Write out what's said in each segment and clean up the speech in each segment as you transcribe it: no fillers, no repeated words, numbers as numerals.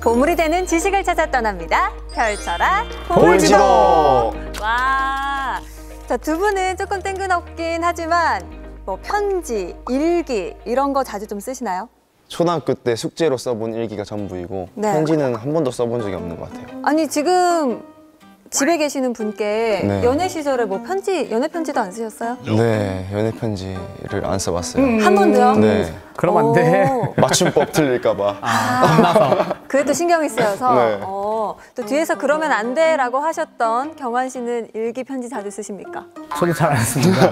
보물이 되는 지식을 찾아 떠납니다. 펼쳐라 보물지도. 와, 자, 두 분은 조금 뜬금없긴 하지만 뭐 편지, 일기 이런 거 자주 좀 쓰시나요? 초등학교 때 숙제로 써본 일기가 전부이고 네. 편지는 한 번도 써본 적이 없는 것 같아요. 아니 지금 집에 계시는 분께 네. 연애 시절에 뭐 연애 편지도 안 쓰셨어요? 네, 연애 편지를 안 써봤어요. 한 번도요? 네, 그럼 안 돼. 맞춤법 틀릴까봐. 겁나서. 그게 또 신경이 쓰여서 네. 또 뒤에서 그러면 안 돼라고 하셨던 경환 씨는 일기 편지 자주 쓰십니까? 저도 잘 안 씁니다.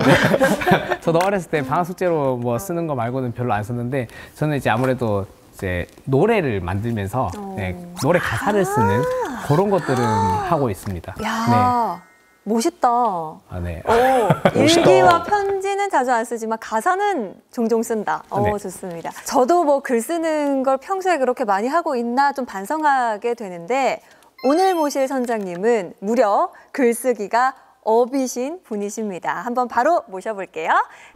저도 어렸을 때 방학 숙제로 뭐 쓰는 거 말고는 별로 안 썼는데 저는 이제 아무래도 이제 노래를 만들면서 네, 노래 가사를 쓰는 그런 것들은 하고 있습니다. 야, 멋있다. 네. 일기와 편지는 자주 안 쓰지만 가사는 종종 쓴다. 네. 좋습니다. 저도 뭐 글 쓰는 걸 평소에 그렇게 많이 하고 있나 좀 반성하게 되는데 오늘 모실 선장님은 무려 글쓰기가 업이신 분이십니다. 한번 바로 모셔볼게요.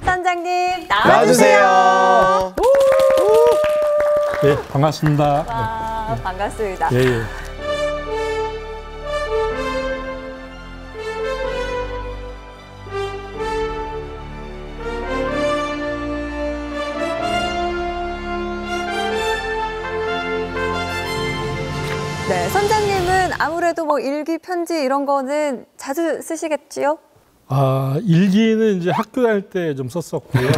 선장님 나와주세요. 네, 반갑습니다. 와, 반갑습니다. 예, 예. 네, 선장님은 아무래도 뭐 일기, 편지 이런 거는 자주 쓰시겠지요? 일기는 이제 학교 다닐 때 좀 썼었고요.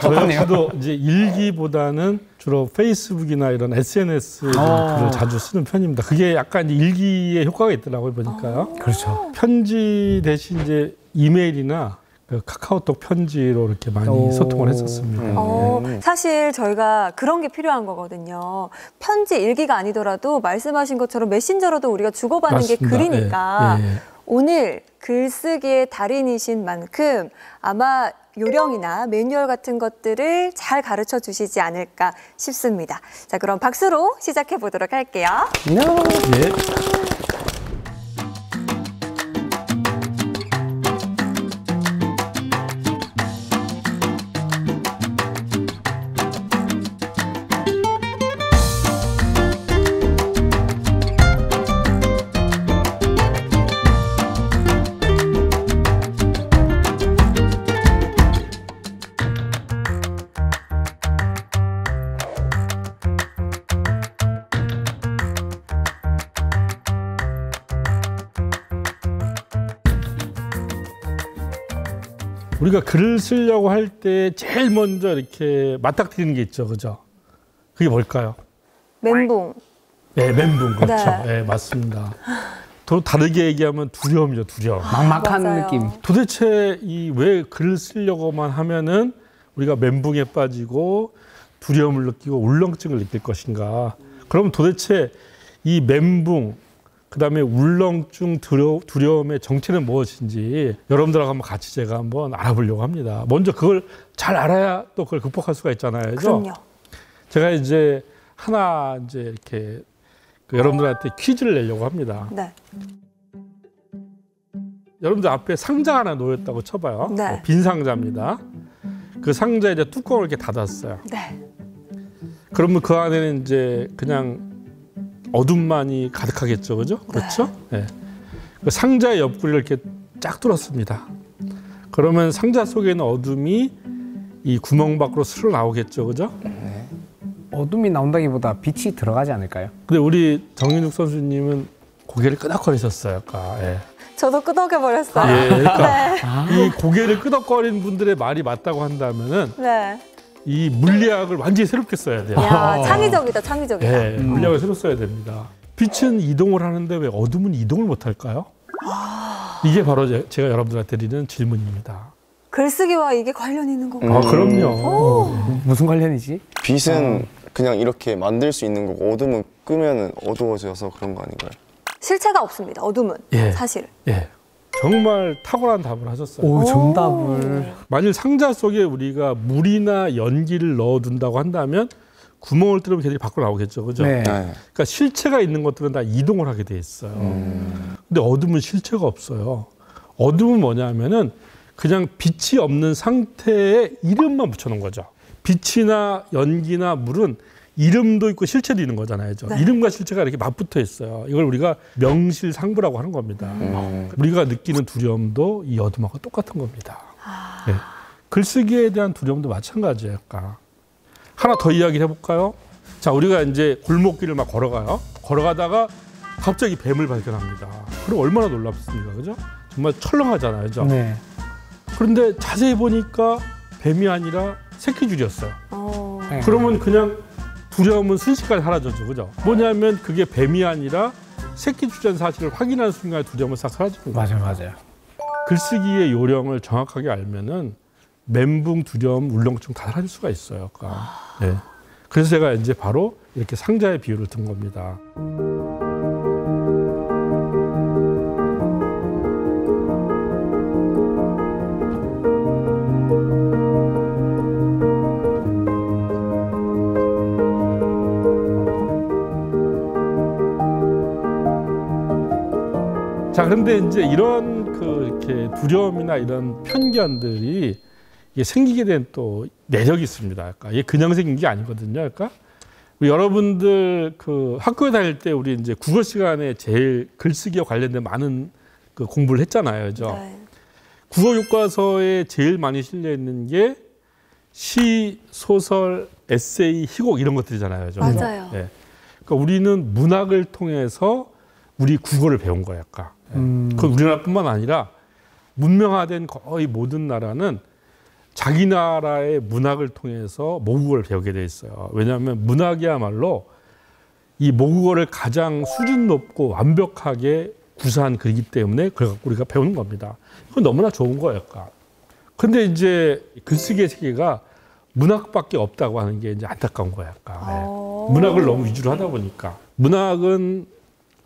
저 역시도 이제 일기보다는 주로 페이스북이나 이런 SNS 글을 자주 쓰는 편입니다. 그게 약간 이제 일기의 효과가 있더라고요, 보니까요. 그렇죠. 편지 대신 이제 이메일이나 그 카카오톡 편지로 이렇게 많이 소통을 했었습니다. 사실 저희가 그런 게 필요한 거거든요. 편지, 일기가 아니더라도 말씀하신 것처럼 메신저로도 우리가 주고받는 맞습니다. 게 글이니까 예, 예. 오늘 글쓰기의 달인이신 만큼 아마 요령이나 매뉴얼 같은 것들을 잘 가르쳐 주시지 않을까 싶습니다. 자, 그럼 박수로 시작해 보도록 할게요. 예. 우리가 글을 쓰려고 할 때 제일 먼저 이렇게 맞닥뜨리는 게 있죠, 그죠? 그게 뭘까요? 멘붕. 네, 멘붕. 그렇죠. 네. 네, 맞습니다. 또 다르게 얘기하면 두려움이죠, 두려움. 막막한 맞아요. 느낌. 도대체 왜 글을 쓰려고만 하면은 우리가 멘붕에 빠지고 두려움을 느끼고 울렁증을 느낄 것인가? 그럼 도대체 이 멘붕, 그다음에 울렁증, 두려움의 정체는 무엇인지 여러분들하고 한번 같이 제가 한번 알아보려고 합니다. 먼저 그걸 잘 알아야 또 그걸 극복할 수가 있잖아요. 그죠? 그럼요. 제가 이제 하나 이제 이렇게 여러분들한테 퀴즈를 내려고 합니다. 네. 여러분들 앞에 상자 하나 놓였다고 쳐봐요. 네. 빈 상자입니다. 그 상자에 이제 뚜껑을 이렇게 닫았어요. 네. 그러면 그 안에는 이제 그냥 어둠만이 가득하겠죠, 그죠? 그렇죠? 네. 그 상자의 옆구리를 이렇게 쫙 뚫었습니다. 그러면 상자 속에 있는 어둠이 이 구멍 밖으로 스르 나오겠죠, 그죠? 어둠이 나온다기보다 빛이 들어가지 않을까요? 근데 우리 정인욱 선수님은 고개를 끄덕거리셨어요, 아까. 예. 저도 끄덕여버렸어요. 예, 그러니까 이 고개를 끄덕거리는 분들의 말이 맞다고 한다면은 네. 이 물리학을 완전히 새롭게 써야 돼요. 야, 창의적이다, 창의적이다. 네, 물리학을 새로 써야 됩니다. 빛은 이동을 하는데 왜 어둠은 이동을 못 할까요? 이게 바로 제가 여러분들한테 드리는 질문입니다. 글쓰기와 이게 관련이 있는 건가요? 그럼요. 무슨 관련이지? 빛은 그냥 이렇게 만들 수 있는 거고 어둠은 끄면 어두워져서 그런 거 아닌가요? 실체가 없습니다, 어둠은. 예. 사실. 예, 정말 탁월한 답을 하셨어요. 오, 정답을. 만일 상자 속에 우리가 물이나 연기를 넣어둔다고 한다면 구멍을 뚫으면 걔들이 밖으로 나오겠죠, 그죠? 네. 그러니까 실체가 있는 것들은 다 이동을 하게 돼 있어요. 근데 어둠은 실체가 없어요. 어둠은 뭐냐면은 그냥 빛이 없는 상태에 이름만 붙여놓은 거죠. 빛이나 연기나 물은 이름도 있고 실체도 있는 거잖아요. 네. 이름과 실체가 이렇게 맞붙어 있어요. 이걸 우리가 명실상부라고 하는 겁니다. 우리가 느끼는 두려움도 이 어둠하고 똑같은 겁니다. 네. 글쓰기에 대한 두려움도 마찬가지예요. 하나 더 이야기를 해볼까요? 자, 우리가 이제 골목길을 막 걸어가요. 걸어가다가 갑자기 뱀을 발견합니다. 그럼 얼마나 놀랍습니까? 그죠? 정말 철렁하잖아요. 그죠? 네. 그런데 자세히 보니까 뱀이 아니라 새끼줄이었어요. 네. 그러면 그냥 두려움은 순식간에 사라졌죠. 그죠? 뭐냐면 그게 뱀이 아니라 새끼줄이라는 사실을 확인하는 순간에 두려움은 싹 사라지는 거예요. 맞아요. 글쓰기의 요령을 정확하게 알면은 멘붕, 두려움, 울렁증 다 사라질 수가 있어요. 네. 그래서 제가 이제 바로 이렇게 상자의 비유를 든 겁니다. 자, 그런데 이제 이런 이렇게 두려움이나 이런 편견들이 이게 생기게 된 또 매력이 있습니다. 이게 그냥 생긴 게 아니거든요. 우리 여러분들 학교에 다닐 때 우리 이제 국어 시간에 제일 글쓰기와 관련된 많은 공부를 했잖아요. 그죠? 네. 국어 교과서에 제일 많이 실려 있는 게 시, 소설, 에세이, 희곡 이런 것들이잖아요. 그죠? 맞아요. 네. 그러니까 우리는 문학을 통해서 우리 국어를 배운 거예요. 그건 우리나라뿐만 아니라 문명화된 거의 모든 나라는 자기 나라의 문학을 통해서 모국어를 배우게 돼 있어요. 왜냐하면 문학이야말로 이 모국어를 가장 수준 높고 완벽하게 구사한 글이기 때문에 그걸 갖고 우리가 배우는 겁니다. 그건 너무나 좋은 거예요. 근데 이제 글쓰기의 세계가 문학밖에 없다고 하는 게 이제 안타까운 거예요. 문학을 너무 위주로 하다 보니까 문학은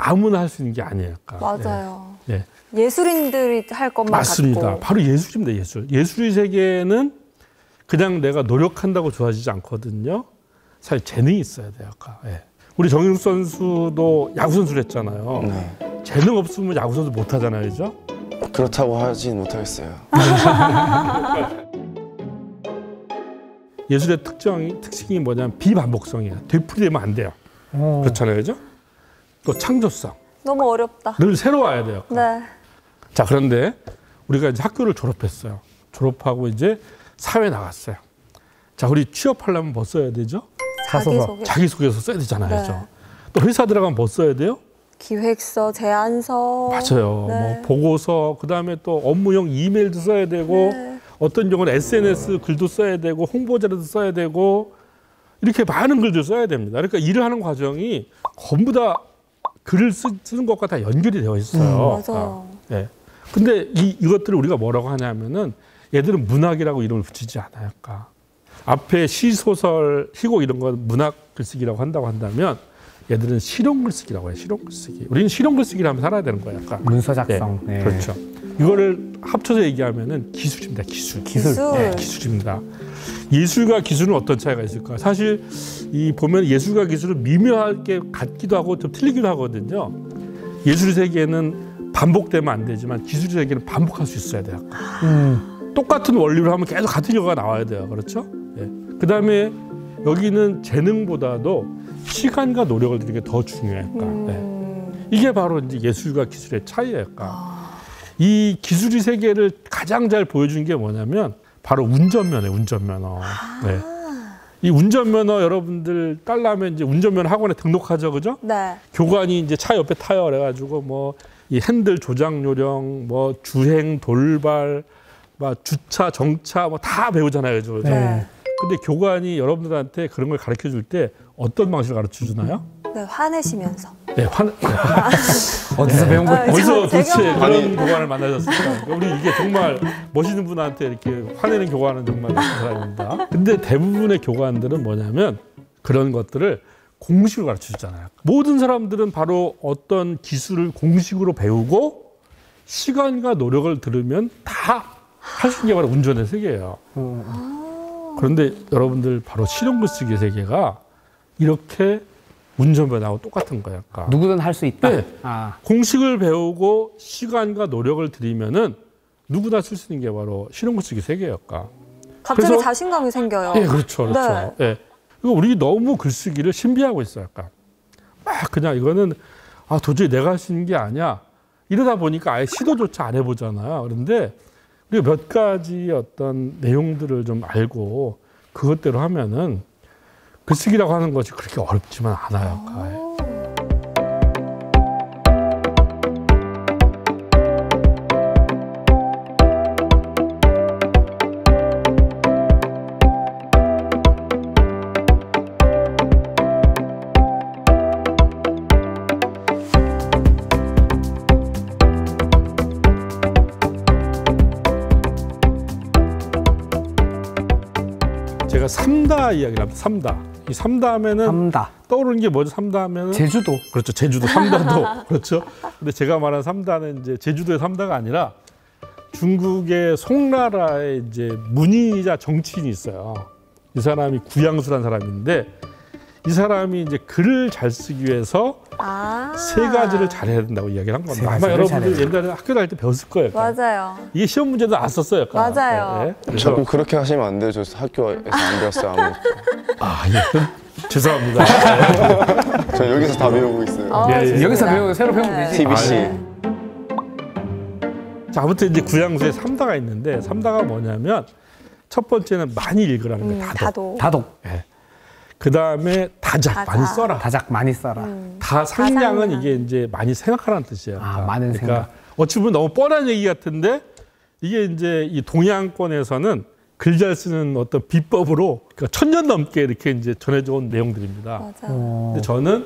아무나 할 수 있는 게 아니에요. 맞아요. 네. 예술인들이 할 것만 맞습니다. 같고. 바로 예술입니다. 예술의 세계는 그냥 내가 노력한다고 좋아지지 않거든요. 사실 재능이 있어야 돼요. 우리 정인욱 선수도 야구 선수를 했잖아요. 네. 재능 없으면 야구 선수 못 하잖아요. 그죠? 그렇다고 하진 못하겠어요. 예술의 특징이 뭐냐면 비반복성이에요. 되풀이되면 안 돼요. 그렇잖아요. 그죠? 또 창조성. 너무 어렵다. 늘 새로워야 돼요. 네. 자, 그런데 우리가 이제 학교를 졸업했어요. 졸업하고 이제 사회에 나갔어요. 자, 우리 취업하려면 뭐 써야 되죠? 자기소개. 자기소개서 써야 되잖아요. 네. 그죠? 또 회사 들어가면 뭐 써야 돼요? 기획서, 제안서. 맞아요. 네. 뭐 보고서, 그다음에 또 업무용 이메일도 써야 되고 네. 어떤 경우는 SNS 글도 써야 되고 홍보자료도 써야 되고 이렇게 많은 글들 써야 됩니다. 그러니까 일을 하는 과정이 전부 다 글을 쓰는 것과 다 연결이 되어 있어요. 맞아요. 네. 근데 이것들을 우리가 뭐라고 하냐면은 얘들은 문학이라고 이름을 붙이지 않아요. 앞에 시, 소설, 희곡 이런 건 문학 글쓰기라고 한다고 한다면 얘들은 실용 글쓰기라고 해요. 실용 글쓰기. 우리는 실용 글쓰기를 하면 살아야 되는 거예요. 문서 작성. 네. 네. 그렇죠. 이거를 합쳐서 얘기하면은 기술입니다. 기술. 네, 기술입니다. 예술과 기술은 어떤 차이가 있을까? 사실 보면 예술과 기술은 미묘하게 같기도 하고 좀 틀리기도 하거든요. 예술 세계는 반복되면 안 되지만 기술 세계는 반복할 수 있어야 돼요. 똑같은 원리로 하면 계속 같은 결과가 나와야 돼요. 그렇죠? 네. 그다음에 여기는 재능보다도 시간과 노력을 들이는 게 더 중요해요. 네. 이게 바로 이제 예술과 기술의 차이예요. 이 기술의 세계를 가장 잘 보여준 게 뭐냐면 바로 운전면허예요. 운전면허. 네. 이 운전면허 여러분들 딸라면 이제 운전면허 학원에 등록하죠, 그죠? 네. 교관이 이제 차 옆에 타요. 그래가지고 뭐 이 핸들 조작 요령, 뭐 주행 돌발, 막 주차 정차 뭐 다 배우잖아요, 그죠? 네. 근데 교관이 여러분들한테 그런 걸 가르쳐 줄 때 어떤 방식을 가르쳐 주나요? 네, 화내시면서. 네, 어디서 배운 거? 어디서 도대체 제가 그런 교관을 만나셨을까? 우리 이게 정말 멋있는 분한테 이렇게 화내는 교관은 정말 나쁜 사람입니다. 근데 대부분의 교관들은 뭐냐면 그런 것들을 공식으로 가르쳐 주잖아요. 모든 사람들은 바로 어떤 기술을 공식으로 배우고 시간과 노력을 들으면 다 할 수 있는 게 바로 운전의 세계예요. 그런데 여러분들 바로 실용 글쓰기 세계가 이렇게 운전면허하고 똑같은 거예요. 누구든 할 수 있다. 네. 공식을 배우고 시간과 노력을 들이면은 누구나 쓸 수 있는 게 바로 실용 글쓰기 세계예요. 갑자기 그래서- 자신감이 생겨요. 네, 그렇죠. 그렇죠. 네. 네. 그리고 우리 너무 글쓰기를 신비하고 있어요. 약간 막 그냥 이거는 도저히 내가 할 수 있는 게 아니야. 이러다 보니까 아예 시도조차 안 해보잖아요. 그런데 우리가 몇 가지 어떤 내용들을 좀 알고 그것대로 하면은 글쓰기라고 하는 것이 그렇게 어렵지만 않아요. 약간. 제가 삼다 이야기를 합니다. 삼다. 이 삼다하면은 삼다. 떠오르는 게 뭐죠? 삼다하면은 제주도. 그렇죠. 제주도 삼다도 그렇죠. 근데 제가 말한 삼다는 이제 제주도의 삼다가 아니라 중국의 송나라의 이제 문인이자 정치인이 있어요. 이 사람이 구양수라는 사람인데 이 사람이 이제 글을 잘 쓰기 위해서 세 가지를 잘해야 된다고 이야기를 한 겁니다. 아마 여러분들 옛날에 학교 다닐 때 배웠을 거예요. 맞아요. 이게 시험 문제도 나왔었어요. 약간. 맞아요. 네. 그래서 자꾸 그렇게 하시면 안 돼요. 저 학교에서 안 배웠어요. 아무것도. 예. 죄송합니다. 저 여기서 다 배우고 있어요. 예. 여기서 배우고 새로 배우면 되지. TBC. 자, 아무튼 이제 구양수에 삼다가 있는데 삼다가 뭐냐면 첫 번째는 많이 읽으라는 거예요. 다독. 다독. 예. 그 다음에 다작 많이 써라. 다작 많이 써라. 다상량은 다상량. 이게 이제 많이 생각하라는 뜻이에요. 많은 그러니까 생각. 어찌 보면 너무 뻔한 얘기 같은데 이게 이제 이 동양권에서는 글 잘 쓰는 어떤 비법으로 그러니까 1000년 넘게 이렇게 이제 전해져 온 내용들입니다. 맞아요. 근데 저는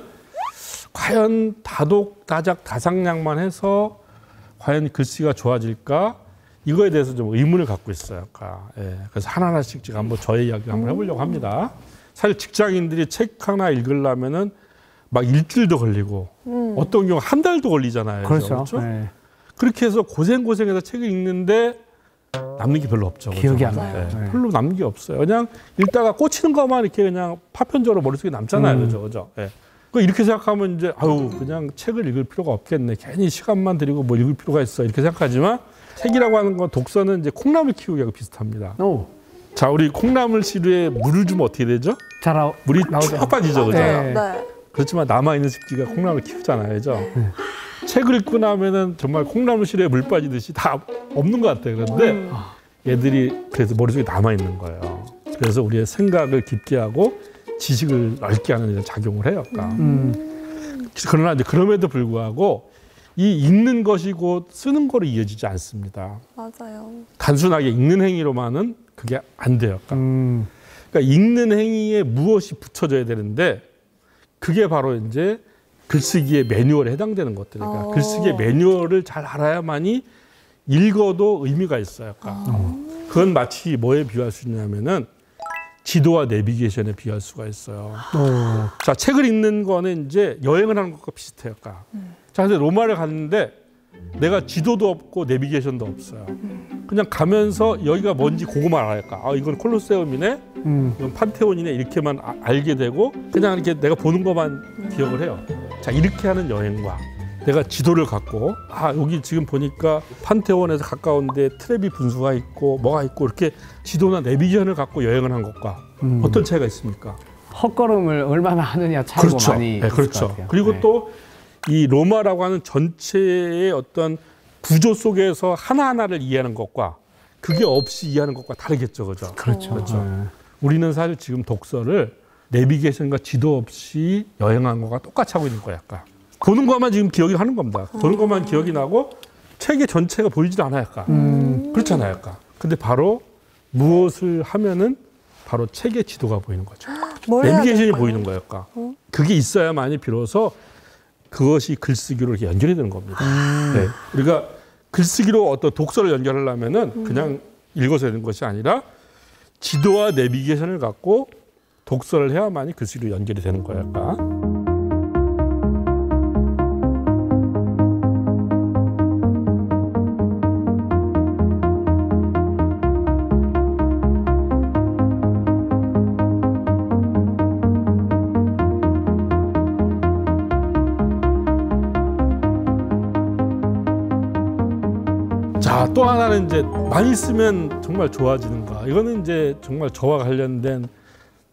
과연 다독, 다작, 다상량만 해서 과연 글씨가 좋아질까? 이거에 대해서 좀 의문을 갖고 있어요. 예. 그래서 하나하나씩 제가 한번 저의 이야기 한번 해보려고 합니다. 사실 직장인들이 책 하나 읽으려면은 막 일주일도 걸리고 어떤 경우 한 달도 걸리잖아요. 그렇죠. 그렇죠? 네. 그렇게 해서 고생해서 책을 읽는데 남는 게 별로 없죠. 기억이 그렇죠? 안 나요. 네. 별로 남는 게 없어요. 그냥 읽다가 꽂히는 것만 이렇게 그냥 파편적으로 머릿속에 남잖아요. 그죠? 예. 이렇게 생각하면 이제 그냥 책을 읽을 필요가 없겠네. 괜히 시간만 들이고 뭐 읽을 필요가 있어. 이렇게 생각하지만 책이라고 하는 건 독서는 이제 콩나물 키우기하고 비슷합니다. 오. 자, 우리 콩나물 씨루에 물을 주면 어떻게 되죠? 물이 쭉 빠지죠, 그죠? 네. 네. 그렇지만 남아있는 습기가 콩나물 키우잖아요, 그죠? 책을 읽고 나면은 정말 콩나물 씨루에 물 빠지듯이 다 없는 것 같아요. 그런데 얘들이 그래서 머릿속에 남아있는 거예요. 그래서 우리의 생각을 깊게 하고 지식을 넓게 하는 이런 작용을 해요. 그러나 이제 그럼에도 불구하고 이 읽는 것이 곧 쓰는 거로 이어지지 않습니다. 맞아요. 단순하게 읽는 행위로만은 그게 안 돼요. 그러니까 읽는 행위에 무엇이 붙여져야 되는데 그게 바로 이제 글쓰기의 매뉴얼에 해당되는 것들. 그러니까 글쓰기의 매뉴얼을 잘 알아야만이 읽어도 의미가 있어요. 그건 마치 뭐에 비유할 수 있냐면은 지도와 내비게이션에 비유할 수가 있어요. 자, 책을 읽는 거는 이제 여행을 하는 것과 비슷해요. 자, 근데 로마를 갔는데 내가 지도도 없고 내비게이션도 없어요. 그냥 가면서 여기가 뭔지 그거만 알아야까. 이건 콜로세움이네, 이건 판테온이네 이렇게만 알게 되고 그냥 이렇게 내가 보는 것만 기억을 해요. 자, 이렇게 하는 여행과 내가 지도를 갖고 여기 지금 보니까 판테온에서 가까운데 트레비 분수가 있고 뭐가 있고 이렇게 지도나 내비게이션을 갖고 여행을 한 것과 어떤 차이가 있습니까? 헛걸음을 얼마나 하느냐 차이가 그렇죠. 많이 네, 있을 그렇죠. 것 같아요. 그리고 네. 또 이 로마라고 하는 전체의 어떤 구조 속에서 하나하나를 이해하는 것과 그게 없이 이해하는 것과 다르겠죠. 그죠? 그렇죠. 네. 우리는 사실 지금 독서를 내비게이션과 지도 없이 여행한 거가 똑같이 하고 있는 거야. 약간. 보는 것만 지금 기억이 하는 겁니다. 보는 것만 기억이 나고 책의 전체가 보이질 않아요. 약간. 그렇잖아요. 약간. 근데 바로 무엇을 하면은 바로 책의 지도가 보이는 거죠. 내비게이션이 보이는 거예요. 약간. 그게 있어야만이 비로소 그것이 글쓰기로 이렇게 연결이 되는 겁니다. 네. 우리가 글쓰기로 어떤 독서를 연결하려면은 그냥 읽어서 되는 것이 아니라 지도와 내비게이션을 갖고 독서를 해야만이 글쓰기로 연결이 되는 거예요. 약간. 자, 또 하나는 이제 많이 쓰면 정말 좋아지는가. 이거는 이제 정말 저와 관련된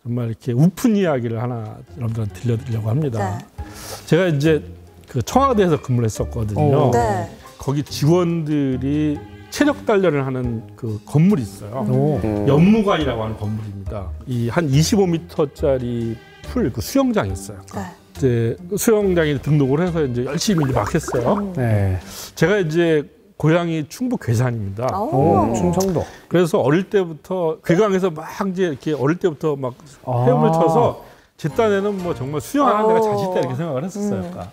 정말 이렇게 우픈 이야기를 하나 여러분들한테 들려드리려고 합니다. 네. 제가 이제 그 청와대에서 근무를 했었거든요. 네. 거기 직원들이 체력 단련을 하는 그 건물이 있어요. 오. 연무관이라고 하는 건물입니다. 이 한 25m짜리 풀 그 수영장이 있어요. 네. 이제 수영장에 등록을 해서 이제 열심히 이제 막 했어요. 네. 제가 이제 고향이 충북 괴산입니다. 오, 충청도. 그래서 어릴 때부터 괴강에서 막 이제 이렇게 어릴 때부터 막 헤엄을 쳐서 제 딴에는 뭐 정말 수영하는 데가 자식이다 이렇게 생각을 했었어요. 그러니까.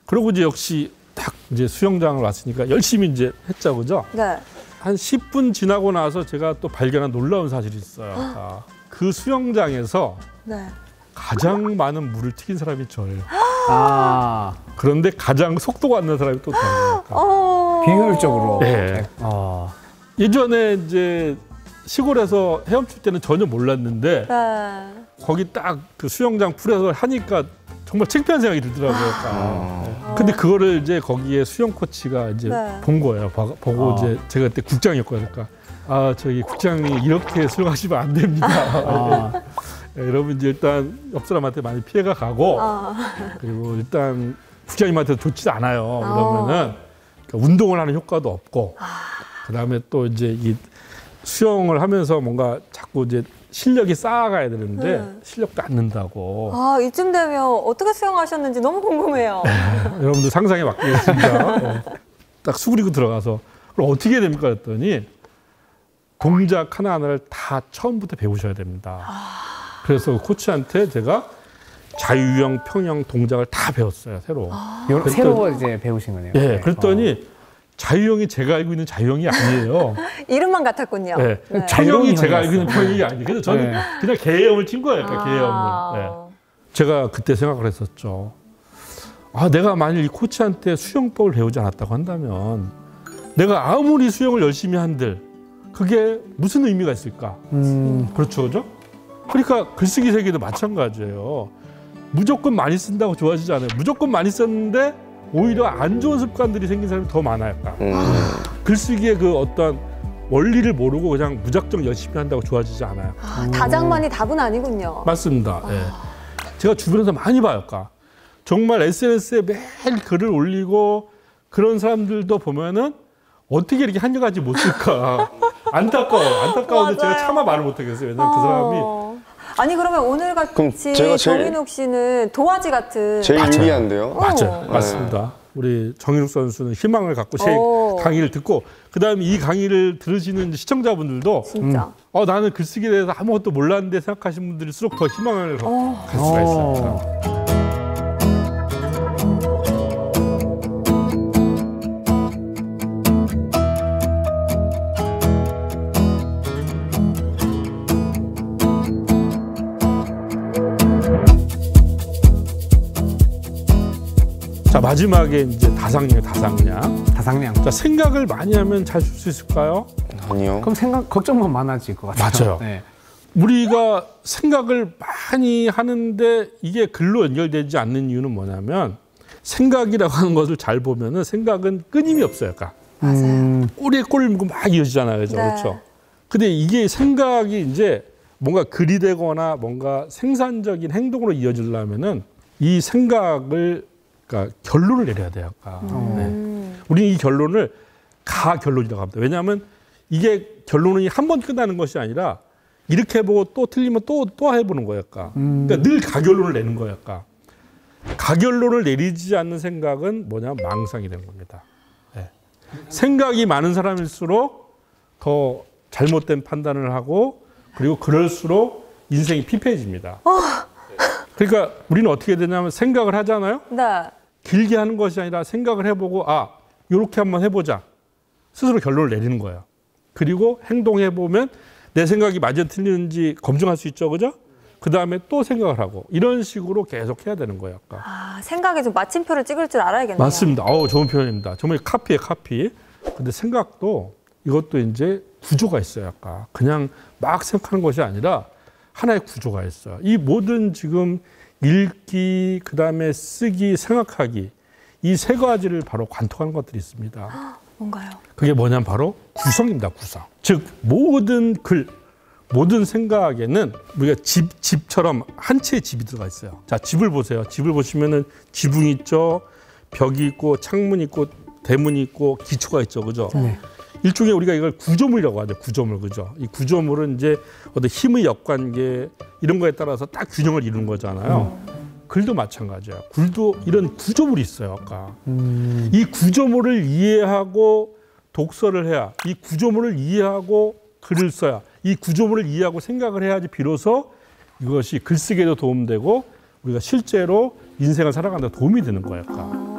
그리고 이제 역시 딱 이제 수영장을 왔으니까 열심히 이제 했죠, 그죠? 네. 한 10분 지나고 나서 제가 또 발견한 놀라운 사실이 있어요. 자, 그 수영장에서 네. 가장 많은 물을 튀긴 사람이 저예요. 아, 그런데 가장 속도가 안 나는 사람이 또 저예요. 비효율적으로. 네. 어. 예전에 이제 시골에서 헤엄칠 때는 전혀 몰랐는데 네. 거기 딱 그 수영장 풀에서 하니까 정말 창피한 생각이 들더라고요. 근데 그거를 이제 거기에 수영 코치가 이제 네. 본 거예요. 보고 이제 제가 그때 국장이었거든요. 그러니까 아 저기 국장이 이렇게 수영하시면 안 됩니다. 네, 여러분 이제 일단 옆 사람한테 많이 피해가 가고 그리고 일단 국장님한테 좋지 않아요. 그러면은 그러니까 운동을 하는 효과도 없고 그다음에 또 이제 이 수영을 하면서 뭔가 자꾸 이제 실력이 쌓아가야 되는데 실력도 안 는다고. 아, 이쯤 되면 어떻게 수영하셨는지 너무 궁금해요. 여러분들 상상에 맡기겠습니다. 네. 딱 수그리고 들어가서 그럼 어떻게 해야 됩니까? 그랬더니 동작 하나하나를 다 처음부터 배우셔야 됩니다. 그래서 코치한테 제가 자유형, 평형 동작을 다 배웠어요. 새로. 새로 이제 배우신 거네요. 예, 그랬더니 자유형이 제가 알고 있는 자유형이 아니에요. 이름만 같았군요. 네. 네. 평형이 제가 알고 있는 평형이 아니에요. 그래서 저는 네. 그냥 개염을 친 거예요. 그러니까 개염을. 네. 제가 그때 생각을 했었죠. 아, 내가 만일 이 코치한테 수영법을 배우지 않았다고 한다면 내가 아무리 수영을 열심히 한들 그게 무슨 의미가 있을까? 그렇죠, 그죠? 그러니까 글쓰기 세계도 마찬가지예요. 무조건 많이 쓴다고 좋아지지 않아요. 무조건 많이 썼는데 오히려 안 좋은 습관들이 생긴 사람이 더 많아요. 글쓰기의 그 어떤 원리를 모르고 그냥 무작정 열심히 한다고 좋아지지 않아요. 다장만이 답은 아니군요. 맞습니다. 예. 제가 주변에서 많이 봐요. 그러니까 정말 SNS에 매일 글을 올리고 그런 사람들도 보면은 어떻게 이렇게 한결같이 못 쓸까. 안타까워서 맞아요. 제가 차마 말을 못하겠어요. 왜냐면 그 사람이 아니 그러면 오늘 그럼 같이 제가 제일- 정인욱 씨는 도화지 같은 제일 유리한데요. 맞아요. 맞습니다. 우리 정인욱 선수는 희망을 갖고 제 오. 강의를 듣고 그다음에 이 강의를 들으시는 시청자분들도 진짜. 나는 글쓰기에 대해서 아무것도 몰랐는데 생각하시는 분들일수록 더 희망을 갖을 수가 있어요. 자, 마지막에 이제 다상량이에요, 다상량. 다상량. 자, 생각을 많이 하면 잘 쓸 수 있을까요? 아니요. 그럼 생각 걱정만 많아질 것 같아요. 맞아요. 네. 우리가 생각을 많이 하는데 이게 글로 연결되지 않는 이유는 뭐냐면 생각이라고 하는 것을 잘 보면은 생각은 끊임이 없어요. 그러니까 꼬리에 꼬리를 물고 막 이어지잖아요. 그죠? 네. 그렇죠. 근데 이게 생각이 이제 뭔가 글이 되거나 뭔가 생산적인 행동으로 이어지려면은 이 생각을 그러니까 결론을 내려야 돼요. 그러니까. 네. 우리는 이 결론을 가결론이라고 합니다. 왜냐하면 이게 결론이 한 번 끝나는 것이 아니라 이렇게 해보고 또 틀리면 또 해보는 거예요. 그러니까 늘 가결론을 내는 거예요. 그러니까 가결론을 내리지 않는 생각은 뭐냐면 망상이 되는 겁니다. 네. 생각이 많은 사람일수록 더 잘못된 판단을 하고 그리고 그럴수록 인생이 피폐해집니다. 그러니까 우리는 어떻게 되냐면 생각을 하잖아요. 네. 길게 하는 것이 아니라 생각을 해보고 요렇게 한번 해보자. 스스로 결론을 내리는 거예요. 그리고 행동해보면 내 생각이 맞아 틀리는지 검증할 수 있죠. 그죠? 그 다음에 또 생각을 하고 이런 식으로 계속 해야 되는 거예요. 생각에 좀 마침표를 찍을 줄 알아야겠네요. 맞습니다. 좋은 표현입니다. 정말 카피에 카피. 근데 생각도 이것도 이제 구조가 있어요. 그냥 막 생각하는 것이 아니라 하나의 구조가 있어요. 이 모든 지금 읽기, 그 다음에 쓰기, 생각하기 이 세 가지를 바로 관통하는 것들이 있습니다. 뭔가요? 그게 뭐냐면 바로 구성입니다. 구성. 즉 모든 글, 모든 생각에는 우리가 집처럼 한 채의 집이 들어가 있어요. 자, 집을 보세요. 집을 보시면은 지붕이 있죠, 벽이 있고, 창문이 있고, 대문이 있고, 기초가 있죠, 그죠? 네. 일종의 우리가 이걸 구조물이라고 하죠. 구조물, 그죠? 이 구조물은 이제 어떤 힘의 역관계 이런 거에 따라서 딱 균형을 이루는 거잖아요. 글도 마찬가지야. 글도 이런 구조물이 있어요. 아까 이 구조물을 이해하고 독서를 해야, 이 구조물을 이해하고 글을 써야, 이 구조물을 이해하고 생각을 해야지 비로소 이것이 글쓰기에도 도움되고 우리가 실제로 인생을 살아가는 데 도움이 되는 거예요. 아까.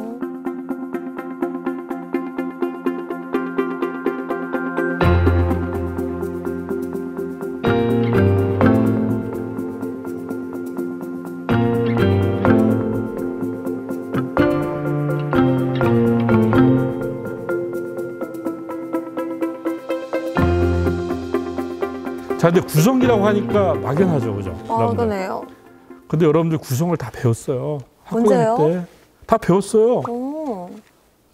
자, 근데 구성이라고 하니까 막연하죠, 그죠? 여러분들. 그러네요. 근데 여러분들 구성을 다 배웠어요. 학교 언제요? 다닐 때. 다 배웠어요. 오.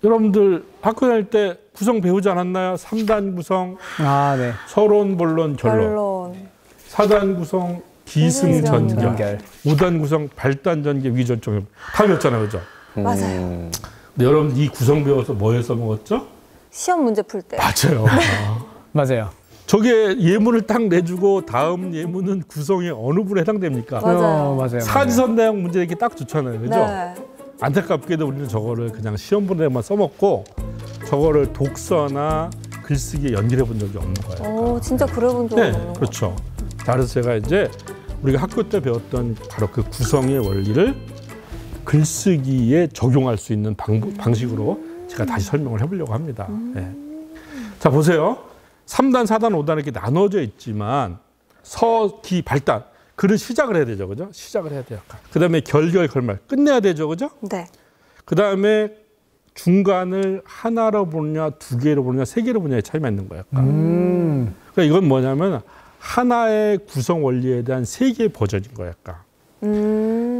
여러분들 학교 다닐 때 구성 배우지 않았나요? 3단 구성, 아, 네. 서론, 본론, 결론. 결론. 4단 구성, 기승전결. 전결. 5단 구성, 발단, 전개, 위전점. 다 배웠잖아요, 그죠? 맞아요. 근데 여러분 이 구성 배워서 뭐에 써먹었죠? 시험 문제 풀 때. 맞아요. 맞아요. 저게 예문을 딱 내주고 다음 예문은 구성의 어느 부분에 해당됩니까? 맞아요. 맞아요. 사지선다형 문제 이렇게 딱 좋잖아요, 그죠? 네. 안타깝게도 우리는 저거를 그냥 시험 보는 데만 써먹고 저거를 독서나 글쓰기에 연결해 본 적이 없는 거예요. 오, 진짜 그래 본 적은 없는 것 그렇죠. 자, 그래서 제가 이제 우리가 학교 때 배웠던 바로 그 구성의 원리를 글쓰기에 적용할 수 있는 방식으로 제가 다시 설명을 해보려고 합니다. 네. 자, 보세요. 3단, 4단, 5단 이렇게 나눠져 있지만 서, 기, 발단. 글은 시작을 해야 되죠, 그죠? 시작을 해야 돼요. 그 다음에 결, 결말 끝내야 되죠, 그죠? 네. 그 다음에 중간을 하나로 보느냐, 두 개로 보느냐, 세 개로 보느냐의 차이만 있는 거예요. 그러니까 이건 뭐냐면 하나의 구성 원리에 대한 세 개의 버전인 거예요.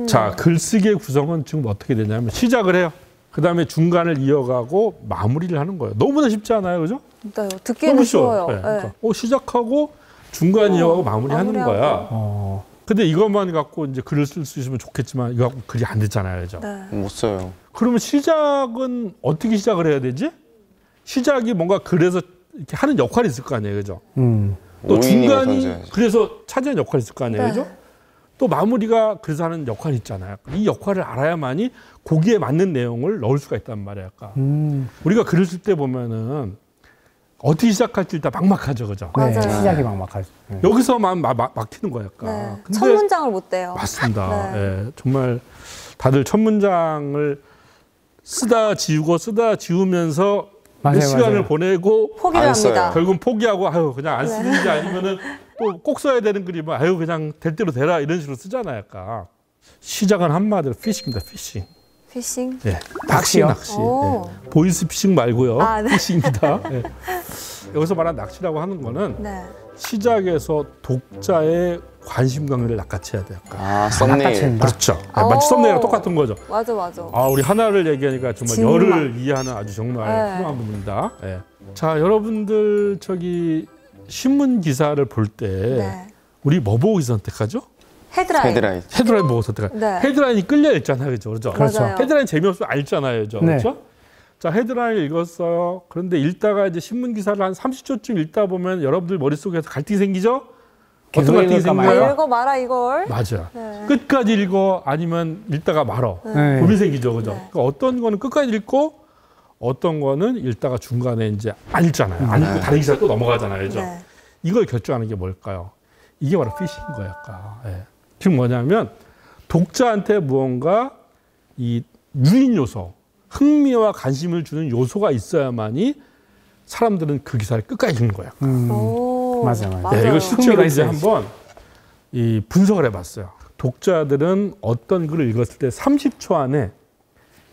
자, 글쓰기의 구성은 지금 어떻게 되냐면 시작을 해요. 그 다음에 중간을 이어가고 마무리를 하는 거예요. 너무나 쉽지 않아요, 그죠? 네, 듣기에는 너무 쉬워요. 네, 네. 그러니까 시작하고 중간 이어가고 마무리하는 마무리하고. 거야. 근데 이것만 갖고 이제 글을 쓸 수 있으면 좋겠지만 이거 갖고 글이 안 됐잖아요, 그죠? 네. 못 써요. 그러면 시작은 어떻게 시작을 해야 되지? 시작이 뭔가 글에서 이렇게 하는 역할이 있을 거 아니에요, 그죠? 또 오인이가 중간이 던져야지. 그래서 차지하는 역할이 있을 거 아니에요, 네. 그죠? 또 마무리가 그래서 하는 역할이 있잖아요. 이 역할을 알아야만이 거기에 맞는 내용을 넣을 수가 있단 말이에요. 우리가 글을 쓸 때 보면은 어떻게 시작할지 일단 막막하죠, 그죠? 네, 맞아요. 시작이 막막하죠. 네. 여기서만 막히는 거예요. 네. 첫 문장을 못 떼요. 맞습니다. 네. 예, 정말 다들 첫 문장을 쓰다 지우고 쓰다 지우면서 맞아요, 몇 시간을 맞아요. 보내고 포기를 안 써요. 합니다. 결국은 포기하고 아유 그냥 네. 안 쓰는지 아니면은 또 꼭 써야 되는 글이면 아유 그냥 될 대로 되라 이런 식으로 쓰잖아요. 약간 시작은 한마디로 피싱입니다. 피싱. 피싱. 예, 낚시요? 낚시. 오. 예. 보이스 피싱 말고요. 아, 네. 피싱입니다. 예. 여기서 말하는 낚시라고 하는 거는 네. 시작에서 독자의 관심 관계를 낚아채야 돼요. 아, 썸네일. 낚아챈다. 그렇죠. 예, 오. 마치 썸네일이랑 똑같은 거죠. 맞아, 맞아. 아, 우리 하나를 얘기하니까 정말 정말. 열을 이해하는 아주 정말 네. 훌륭한 분입니다. 예. 자, 여러분들 저기 신문 기사를 볼 때 네. 우리 뭐 보고 선택하죠? 헤드라인. 헤드라인. 헤드라인 보고 선택하죠. 네. 헤드라인이 끌려 있잖아요, 그렇죠? 그렇죠. 맞아요. 헤드라인 재미없으면 알잖아요, 그죠? 네. 그렇죠? 자, 헤드라인을 읽었어요. 그런데 읽다가 이제 신문 기사를 한 30초쯤 읽다 보면 여러분들 머릿속에서 갈등이 생기죠? 계속 어떤 갈등이 읽을까 아, 생겨요? 말까? 읽어 마라 이걸. 맞아. 네. 끝까지 읽어 아니면 읽다가 말어. 네. 고민 생기죠, 그죠? 네. 그러니까 어떤 거는 끝까지 읽고 어떤 거는 읽다가 중간에 이제 안 읽잖아요. 안 읽고 다른 기사 또 넘어가잖아요, 그죠? 네. 이걸 결정하는 게 뭘까요? 이게 바로 피싱인 거예요, 아까. 예. 지금 뭐냐면 독자한테 무언가 이 유인 요소, 흥미와 관심을 주는 요소가 있어야만이 사람들은 그 기사를 끝까지 읽는 거예요. 오. 맞아요. 네, 이걸 실제로 흥미가 이제 있어야지. 한번 이 분석을 해봤어요. 독자들은 어떤 글을 읽었을 때 30초 안에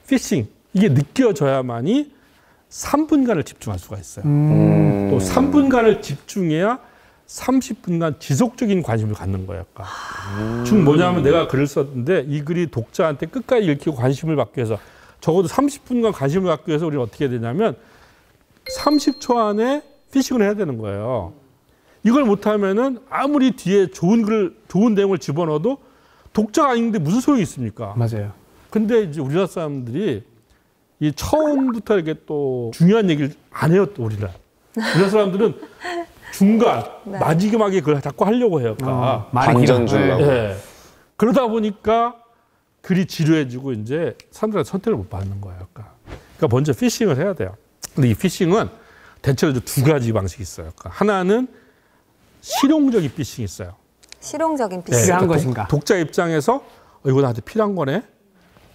피싱 이게 느껴져야만이 3분간을 집중할 수가 있어요. 또 3분간을 집중해야 30분간 지속적인 관심을 갖는 거예요. 즉 뭐냐면 내가 글을 썼는데 이 글이 독자한테 끝까지 읽히고 관심을 받기 위해서 적어도 30분간 관심을 갖기 위해서 우리는 어떻게 해야 되냐면 30초 안에 피싱을 해야 되는 거예요. 이걸 못하면은 아무리 뒤에 좋은 내용을 집어넣어도 독자가 아닌데 무슨 소용이 있습니까? 맞아요. 근데 이제 우리나라 사람들이 이 처음부터 이렇게 또 중요한 얘기를 안 해요, 또 우리나라 사람들은 중간, 네. 마지막에 그걸 자꾸 하려고 해요. 그러니까. 말이 반전 길어요. 주려고. 예. 그러다 보니까 글이 지루해지고 이제 사람들한테 선택을 못 받는 거예요. 그러니까 먼저 피싱을 해야 돼요. 근데 이 피싱은 대체로 두 가지 방식이 있어요. 그러니까 하나는 실용적인 피싱이 있어요. 실용적인 네, 피싱. 필요한 그러니까 것인가? 독자 입장에서 이거 나한테 필요한 거네,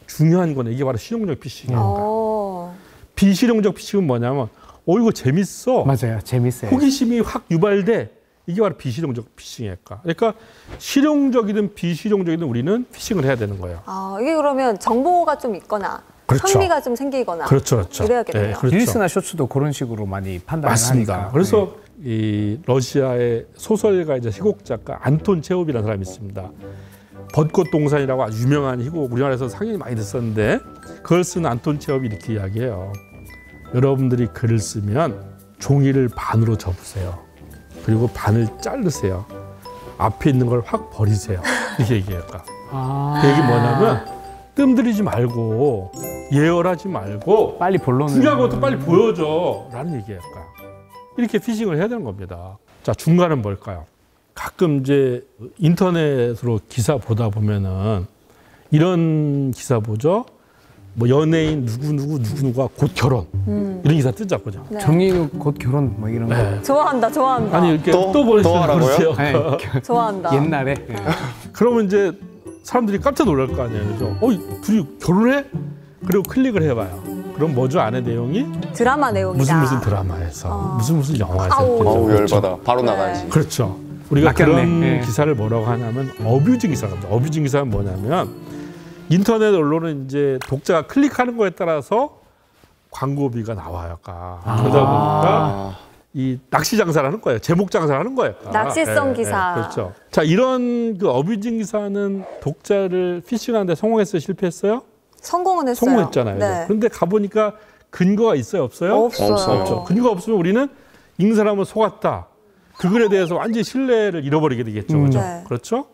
중요한 거네. 이게 바로 실용적 피싱이에요. 어. 비실용적 피싱은 뭐냐면 이거 재밌어. 맞아요. 재밌어요. 호기심이 확 유발돼. 이게 바로 비실용적 피싱이니까. 그러니까 실용적이든 비실용적이든 우리는 피싱을 해야 되는 거예요. 아, 이게 그러면 정보가 좀 있거나 그렇죠. 흥미가 좀 생기거나 그렇죠. 이래야겠네요. 그렇죠. 릴스나 쇼츠도 그런 식으로 많이 판단을 맞습니다. 하니까. 그래서 이 러시아의 소설가이자 희곡 작가 안톤 체홉이라는 사람이 있습니다. 벚꽃 동산이라고 아주 유명한 희곡, 우리나라에서 상연히 많이 됐었는데 그걸 쓴 안톤 체홉이 이렇게 이야기해요. 여러분들이 글을 쓰면 종이를 반으로 접으세요. 그리고 반을 자르세요. 앞에 있는 걸 확 버리세요. 이렇게 얘기해요. 그 얘기 뭐냐면 뜸들이지 말고 예열하지 말고 빨리 본론을 중요한 것도 빨리 보여줘 라는 얘기예요. 이렇게 피싱을 해야 되는 겁니다. 자, 중간은 뭘까요? 가끔 이제 인터넷으로 기사 보다 보면은 이런 기사 보죠. 뭐 연예인 누구누구가 곧 결혼 이런 기사 뜨자 보죠. 네. 정리 곧 결혼 뭐 이런 거. 네. 좋아한다. 아니 이렇게 또 보내주세요. 하라고요? 네. 좋아한다. 옛날에 그러면 이제 사람들이 깜짝 놀랄 거 아니에요, 그죠? 둘이 결혼해? 그리고 클릭을 해봐요. 그럼 뭐죠? 안에 내용이 드라마 내용이다. 무슨 드라마에서 무슨 영화에서 아우. 했겠죠. 어우 그렇죠. 열받아. 바로 나가야지. 그렇죠. 우리가 낚였네. 그런 네. 기사를 뭐라고 하냐면 어뷰징 기사입니다. 어뷰징 기사는 뭐냐면 인터넷 언론은 이제 독자가 클릭하는 거에 따라서 광고비가 나와요. 그러다 보니까 이 낚시 장사를 하는 거예요. 제목 장사를 하는 거예요. 낚시성 기사. 그렇죠. 자, 이런 그 어뷰징 기사는 독자를 피싱하는데 성공했어요? 실패했어요? 성공은 했어요. 성공했잖아요. 네. 그런데 가보니까 근거가 있어요? 없어요? 없어요. 없어요. 없죠. 근거가 없으면 우리는 읽는 사람은 속았다. 그 글에 대해서 완전히 신뢰를 잃어버리게 되겠죠. 그렇죠? 네. 그렇죠?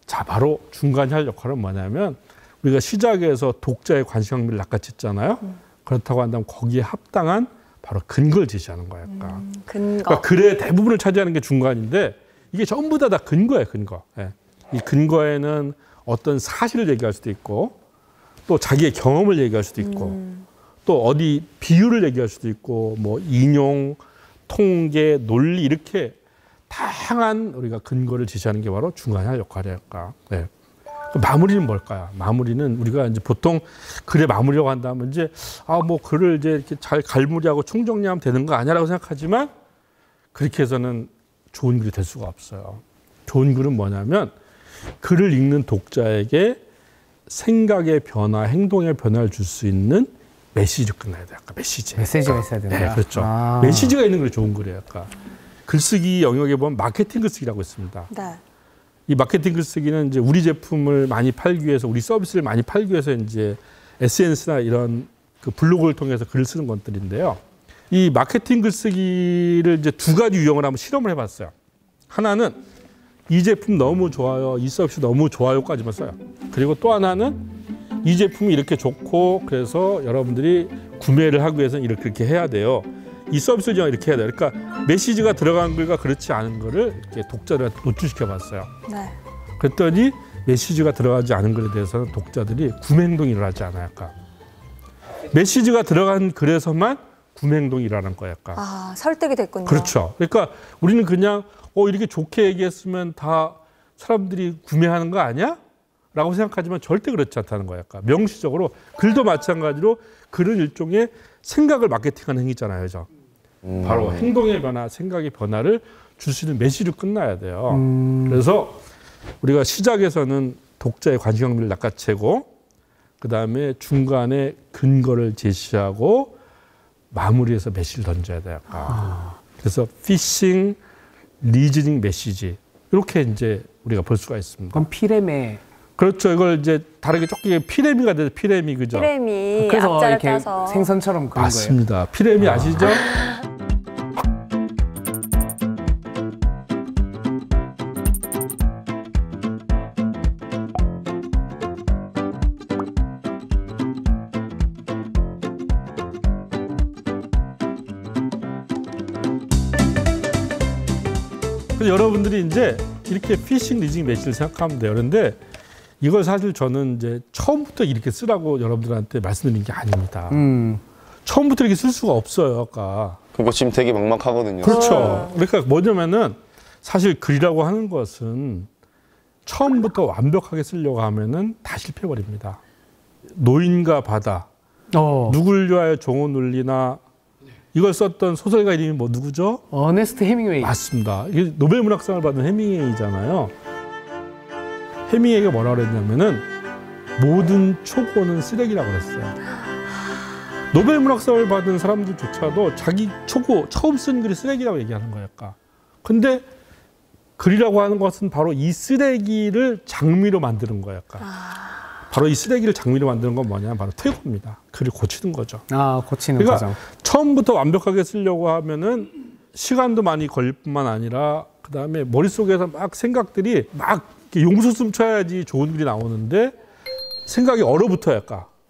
자, 바로 중간 할 역할은 뭐냐면 우리가 시작에서 독자의 관심을 낚아챘잖아요. 그렇다고 한다면 거기에 합당한 바로 근거를 제시하는 거예요. 근거. 그러니까 글의 대부분을 차지하는 게 중간인데 이게 전부 다 근거예요. 근거. 예. 이 근거에는 어떤 사실을 얘기할 수도 있고 또 자기의 경험을 얘기할 수도 있고 또 어디 비유를 얘기할 수도 있고 뭐 인용, 통계, 논리 이렇게 다양한 우리가 근거를 제시하는 게 바로 중간할 역할이랄까. 네. 마무리는 뭘까요? 마무리는 우리가 이제 보통 글의 마무리라고 한다면 이제 뭐 글을 이제 이렇게 잘 갈무리하고 총정리하면 되는 거 아니야라고 생각하지만 그렇게 해서는 좋은 글이 될 수가 없어요. 좋은 글은 뭐냐면 글을 읽는 독자에게 생각의 변화, 행동의 변화를 줄 수 있는 메시지로 끝나야 돼요. 아까 메시지가 있어야 된다. 네, 그렇죠. 메시지가 있는 글이 좋은 글이에요. 아까 글쓰기 영역에 보면 마케팅 글쓰기라고 있습니다. 네. 이 마케팅 글쓰기는 이제 우리 제품을 많이 팔기 위해서, 우리 서비스를 많이 팔기 위해서 이제 SNS나 이런 그 블로그를 통해서 글을 쓰는 것들인데요. 이 마케팅 글쓰기를 이제 두 가지 유형을 한번 실험을 해봤어요. 하나는 이 제품 너무 좋아요, 이 서비스 너무 좋아요까지만 써요. 그리고 또 하나는 이 제품이 이렇게 좋고 그래서 여러분들이 구매를 하기 위해서는 이렇게 해야 돼요. 이 서비스를 이렇게 해야 돼요. 그러니까 메시지가 들어간 글과 그렇지 않은 글을 이렇게 독자들한테 노출시켜 봤어요. 네. 그랬더니 메시지가 들어가지 않은 글에 대해서는 독자들이 구매 행동이 일어나지 않아요. 그러니까 메시지가 들어간 글에서만 구매 행동이 일어나는 거예요. 아, 설득이 됐군요. 그렇죠. 그러니까 우리는 그냥 이렇게 좋게 얘기했으면 다 사람들이 구매하는 거 아니야? 라고 생각하지만 절대 그렇지 않다는 거예요. 명시적으로 글도 마찬가지로 글은 일종의 생각을 마케팅하는 행위잖아요. 그죠? 바로 행동의 변화, 생각의 변화를 줄 수 있는 메시지로 끝나야 돼요. 그래서 우리가 시작에서는 독자의 관심을 낚아채고 그다음에 중간에 근거를 제시하고 마무리해서 메시지를 던져야 돼요. 그래서 피싱, 리즈닝 메시지 이렇게 이제 우리가 볼 수가 있습니다. 그럼 피렘에 그렇죠. 이걸 이제 다르게 쫓기게 피레미가 돼서 피레미 그죠? 피레미 그래서 앞자를 이렇게 따서 생선처럼 그런 거예요. 맞습니다. 피레미 아시죠? 그래서 여러분들이 이제 이렇게 피싱, 리징, 매치를 생각하면 돼요. 그런데 이걸 사실 저는 이제 처음부터 이렇게 쓰라고 여러분들한테 말씀드린 게 아닙니다. 처음부터 이렇게 쓸 수가 없어요, 아까. 그거 지금 되게 막막하거든요. 그렇죠. 그러니까 뭐냐면은 사실 글이라고 하는 것은 처음부터 완벽하게 쓰려고 하면은 다 실패해버립니다. 노인과 바다, 누굴 위하여 종은 울리나 이걸 썼던 소설가 이름이 뭐 누구죠? 어네스트 해밍웨이. 맞습니다. 이게 노벨 문학상을 받은 해밍웨이잖아요. 해밍웨이가 뭐라 그랬냐면은 모든 초고는 쓰레기라고 그랬어요. 노벨 문학상을 받은 사람들조차도 자기 초고 처음 쓴 글이 쓰레기라고 얘기하는 거예요. 근데 글이라고 하는 것은 바로 이 쓰레기를 장미로 만드는 거예요. 바로 이 쓰레기를 장미로 만드는 건 뭐냐면 바로 퇴고입니다. 글을 고치는 거죠. 고치는 그러니까 과정. 처음부터 완벽하게 쓰려고 하면은 시간도 많이 걸릴 뿐만 아니라 그다음에 머릿속에서 막 생각들이 막 이렇게 용수숨 쳐야지 좋은 글이 나오는데 생각이 얼어붙어요.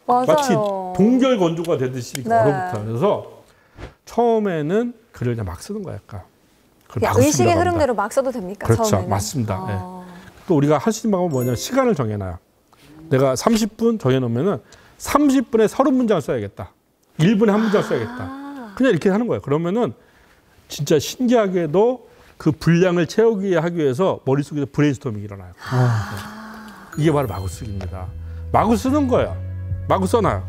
맞아요. 마치 동결 건조가 되듯이 이렇게 네. 얼어붙어요. 그래서 처음에는 글을 그냥 막 쓰는 거예요. 그냥 의식의 흐름대로 막 써도 됩니까? 그렇죠. 처음에는? 맞습니다. 네. 또 우리가 할 수 있는 방법은 뭐냐면 시간을 정해놔요. 내가 30분 정해놓으면 30분에 30문장을 써야겠다. 1분에 한 문장 써야겠다. 그냥 이렇게 하는 거예요. 그러면은 진짜 신기하게도 그 분량을 채우기 하기 위해서 머릿속에서 브레인스토밍이 일어나요. 이게 바로 마구쓰기입니다. 마구 쓰는 거예요. 마구 써놔요.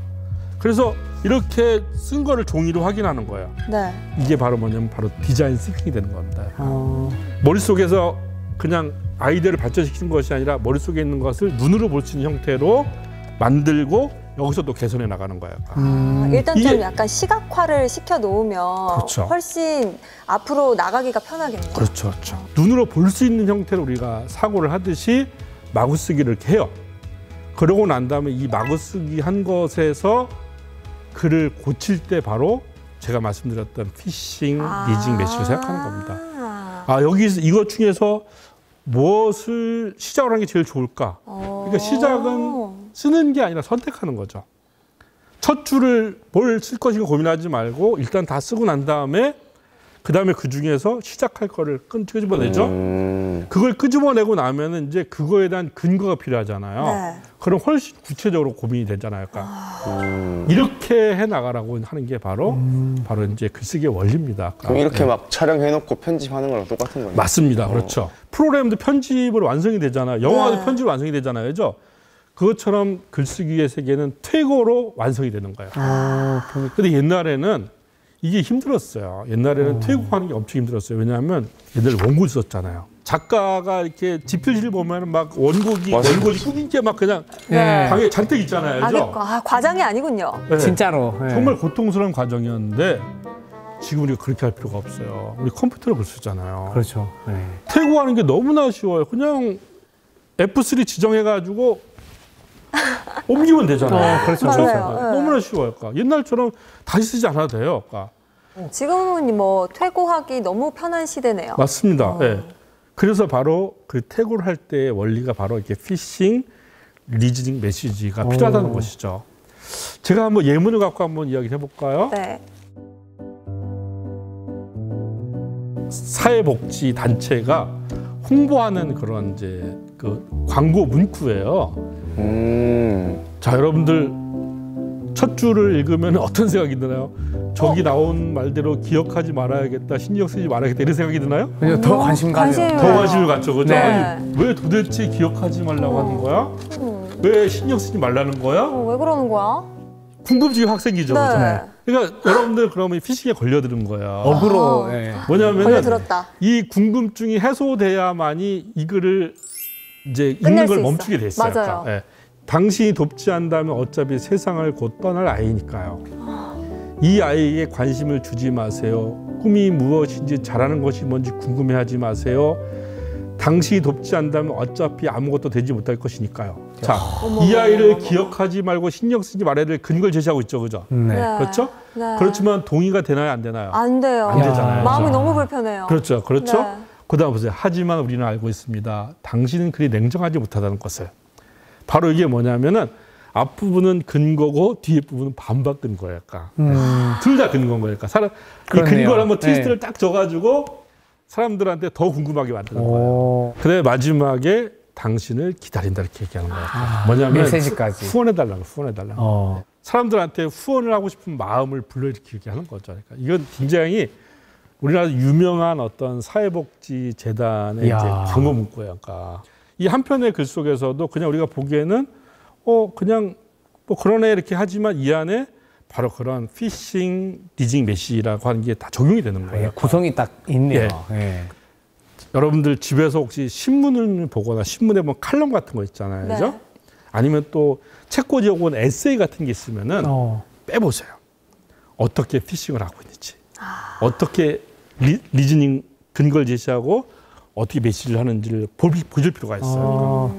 그래서 이렇게 쓴 거를 종이로 확인하는 거예요. 네. 이게 바로 뭐냐면 바로 디자인 싱킹이 되는 겁니다. 머릿속에서 그냥 아이디어를 발전시키는 것이 아니라 머릿속에 있는 것을 눈으로 볼 수 있는 형태로 만들고 여기서 또 개선해 나가는 거예요. 일단 좀 이게- 약간 시각화를 시켜놓으면 그렇죠. 훨씬 앞으로 나가기가 편하겠네요. 그렇죠. 눈으로 볼 수 있는 형태로 우리가 사고를 하듯이 마구쓰기를 이렇게 해요. 그러고 난 다음에 이 마구쓰기 한 것에서 글을 고칠 때 바로 제가 말씀드렸던 피싱, 리징, 매치를 생각하는 겁니다. 여기서 이것 중에서 무엇을 시작을 하는 게 제일 좋을까? 그러니까 시작은 쓰는 게 아니라 선택하는 거죠. 첫 줄을 뭘 쓸 것인가 고민하지 말고 일단 다 쓰고 난 다음에 그다음에 그 중에서 시작할 거를 끄집어내죠. 그걸 끄집어내고 나면은 이제 그거에 대한 근거가 필요하잖아요. 네. 그럼 훨씬 구체적으로 고민이 되잖아요. 이렇게 해 나가라고 하는 게 바로 이제 글쓰기의 원리입니다. 그럼 이렇게 막 촬영해놓고 편집하는 거랑 똑같은 거예요? 맞습니다. 그렇죠. 프로그램도 편집으로 완성이 되잖아요. 영화도 네. 편집으로 완성이 되잖아요. 그죠? 그것처럼 글쓰기의 세계는 퇴고로 완성이 되는 거예요. 근데 옛날에는 이게 힘들었어요. 옛날에는 퇴고하는 게 엄청 힘들었어요. 왜냐하면 옛날에 원고를 썼잖아요. 작가가 이렇게 집필실 보면 막 원고지 꾸긴 게 막 그냥 네. 방에 잔뜩 있잖아요. 그죠? 과장이 아니군요. 네. 진짜로. 정말 고통스러운 과정이었는데 지금 우리가 그렇게 할 필요가 없어요. 우리 컴퓨터로 글 쓰잖아요. 그렇죠. 퇴고하는 게 너무나 쉬워요. 그냥 F3 지정해가지고 옮기면 되잖아요. 그렇죠. 맞아요. 네. 너무나 쉬워요. 옛날처럼 다시 쓰지 않아도 돼요. 지금은 뭐 퇴고하기 너무 편한 시대네요. 맞습니다. 네. 그래서 바로 그 퇴고를 할 때의 원리가 바로 이렇게 피싱, 리즈닝, 메시지가 필요하다는 것이죠. 제가 한번 예문을 갖고 한번 이야기를 해볼까요? 네. 사회복지 단체가 홍보하는 그런 이제 그 광고 문구예요. 자, 여러분들 첫 줄을 읽으면 어떤 생각이 드나요? 저기 나온 말대로 기억하지 말아야겠다, 신경 쓰지 말아야겠다 이런 생각이 드나요? 그냥 더 관심 가져. 관심. 더 관심을 갖죠, 그죠? 네. 아니, 왜 도대체 기억하지 말라고 하는 거야? 왜 신경 쓰지 말라는 거야? 왜 그러는 거야? 궁금증이 확 생기죠, 네. 그죠? 그러니까 여러분들 그러면 피싱에 걸려드는 거예요. 어그로. 뭐냐면은 걸려들었다. 이 궁금증이 해소돼야만이 이 글을 이제 끝낼 읽는 수 걸 있어. 멈추게 돼 있어요. 맞아요. 예. 당신이 돕지 않다면 어차피 세상을 곧 떠날 아이니까요. 이 아이에게 관심을 주지 마세요. 꿈이 무엇인지 잘하는 것이 뭔지 궁금해하지 마세요. 당신이 돕지 않다면 어차피 아무것도 되지 못할 것이니까요. 자, 이 아이를 기억하지 말고 신경 쓰지 말아야 될 근거를 제시하고 있죠, 그죠? 네. 그렇죠? 네. 그렇지만 동의가 되나요, 안 되나요? 안 돼요. 안 되잖아요. 마음이 그죠? 너무 불편해요. 그렇죠. 네. 그다음 보세요. 하지만 우리는 알고 있습니다. 당신은 그리 냉정하지 못하다는 것을. 바로 이게 뭐냐면은 앞부분은 근거고 뒤에 부분은 반박 근거랄까. 둘 다 근거인 거니까. 이 그렇네요. 근거를 한번 트위스트를 네. 딱 줘가지고 사람들한테 더 궁금하게 만드는 거예요. 그래 마지막에 당신을 기다린다 이렇게 얘기하는 거예요. 뭐냐면 메시지까지. 후원해달라고 후원해달라고. 사람들한테 후원을 하고 싶은 마음을 불러일으키게 하는 거죠. 그러니까 이건 굉장히 우리나라 유명한 어떤 사회복지 재단의 이제 광고 문구예요. 그러니까 이 한편의 글 속에서도 그냥 우리가 보기에는 그냥 뭐 그러네 이렇게 하지만 이 안에 바로 그런 피싱 리징 메시지라고 하는 게 다 적용이 되는 거예요. 구성이 딱 있네요. 여러분들 집에서 혹시 신문을 보거나 신문에 보면 칼럼 같은 거 있잖아요. 네. 그죠? 아니면 또 책꽂이 혹은 에세이 같은 게 있으면은 빼보세요. 어떻게 피싱을 하고 있는지. 어떻게 리즈닝 근거를 제시하고 어떻게 메시지를 하는지를 보실 필요가 있어요.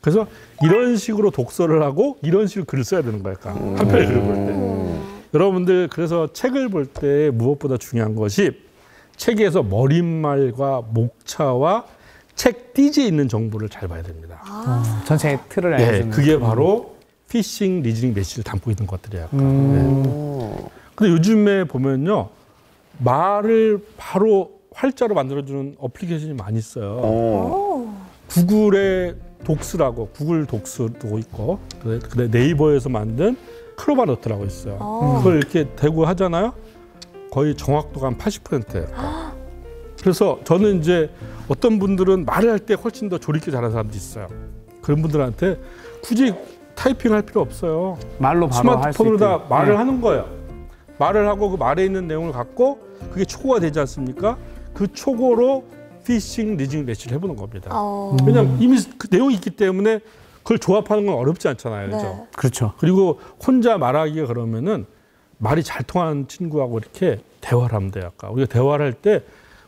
그래서 이런 식으로 독서를 하고 이런 식으로 글을 써야 되는 거예요. 한 편의 글을 볼 때. 여러분들 그래서 책을 볼 때 무엇보다 중요한 것이 책에서 머릿말과 목차와 책 띠지에 있는 정보를 잘 봐야 됩니다. 전체 틀을 알려주는. 그게 바로 피싱 리즈닝 메시지를 담고 있는 것들이에요. 근데 요즘에 보면요. 말을 바로 활자로 만들어주는 어플리케이션이 많이 있어요. 구글의 독스라고 구글 독스도 있고 그래 네이버에서 만든 크로바노트라고 있어요. 그걸 이렇게 대고 하잖아요. 거의 정확도가 한 80%예요. 그래서 저는 이제 어떤 분들은 말을 할 때 훨씬 더 조리 있게 잘하는 사람도 있어요. 그런 분들한테 굳이 타이핑할 필요 없어요. 말로 바로 스마트폰으로 다 할 말을 하는 거예요. 말을 하고 그 말에 있는 내용을 갖고 그게 초고가 되지 않습니까? 그 초고로 피싱 리징 매치를 해보는 겁니다. 왜냐하면 이미 그 내용이 있기 때문에 그걸 조합하는 건 어렵지 않잖아요. 그렇죠? 네. 그렇죠. 그리고 혼자 말하기가 그러면은 말이 잘 통하는 친구하고 이렇게 대화를 하면 돼요. 아까 우리가 대화를 할 때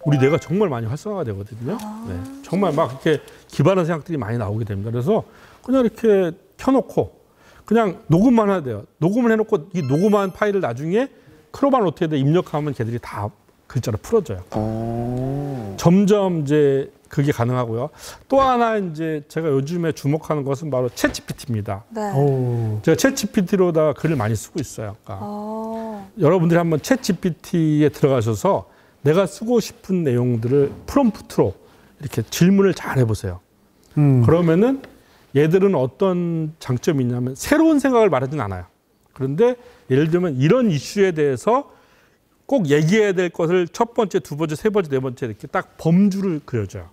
우리 뇌가 정말 많이 활성화가 되거든요. 네. 정말 막 이렇게 기발한 생각들이 많이 나오게 됩니다. 그래서 그냥 이렇게 켜놓고 그냥 녹음만 해야 돼요. 녹음을 해놓고 이 녹음한 파일을 나중에 크로바노트에다 입력하면 걔들이 다 글자로 풀어져요. 점점 이제 그게 가능하고요. 또 하나 이제 제가 요즘에 주목하는 것은 바로 챗GPT입니다. 네. 제가 챗GPT로다가 글을 많이 쓰고 있어요. 여러분들이 한번 챗GPT에 들어가셔서 내가 쓰고 싶은 내용들을 프롬프트로 이렇게 질문을 잘 해보세요. 그러면은 얘들은 어떤 장점이 있냐면 새로운 생각을 말하진 않아요. 그런데 예를 들면 이런 이슈에 대해서 꼭 얘기해야 될 것을 첫 번째, 두 번째, 세 번째, 네 번째 이렇게 딱 범주를 그려줘요.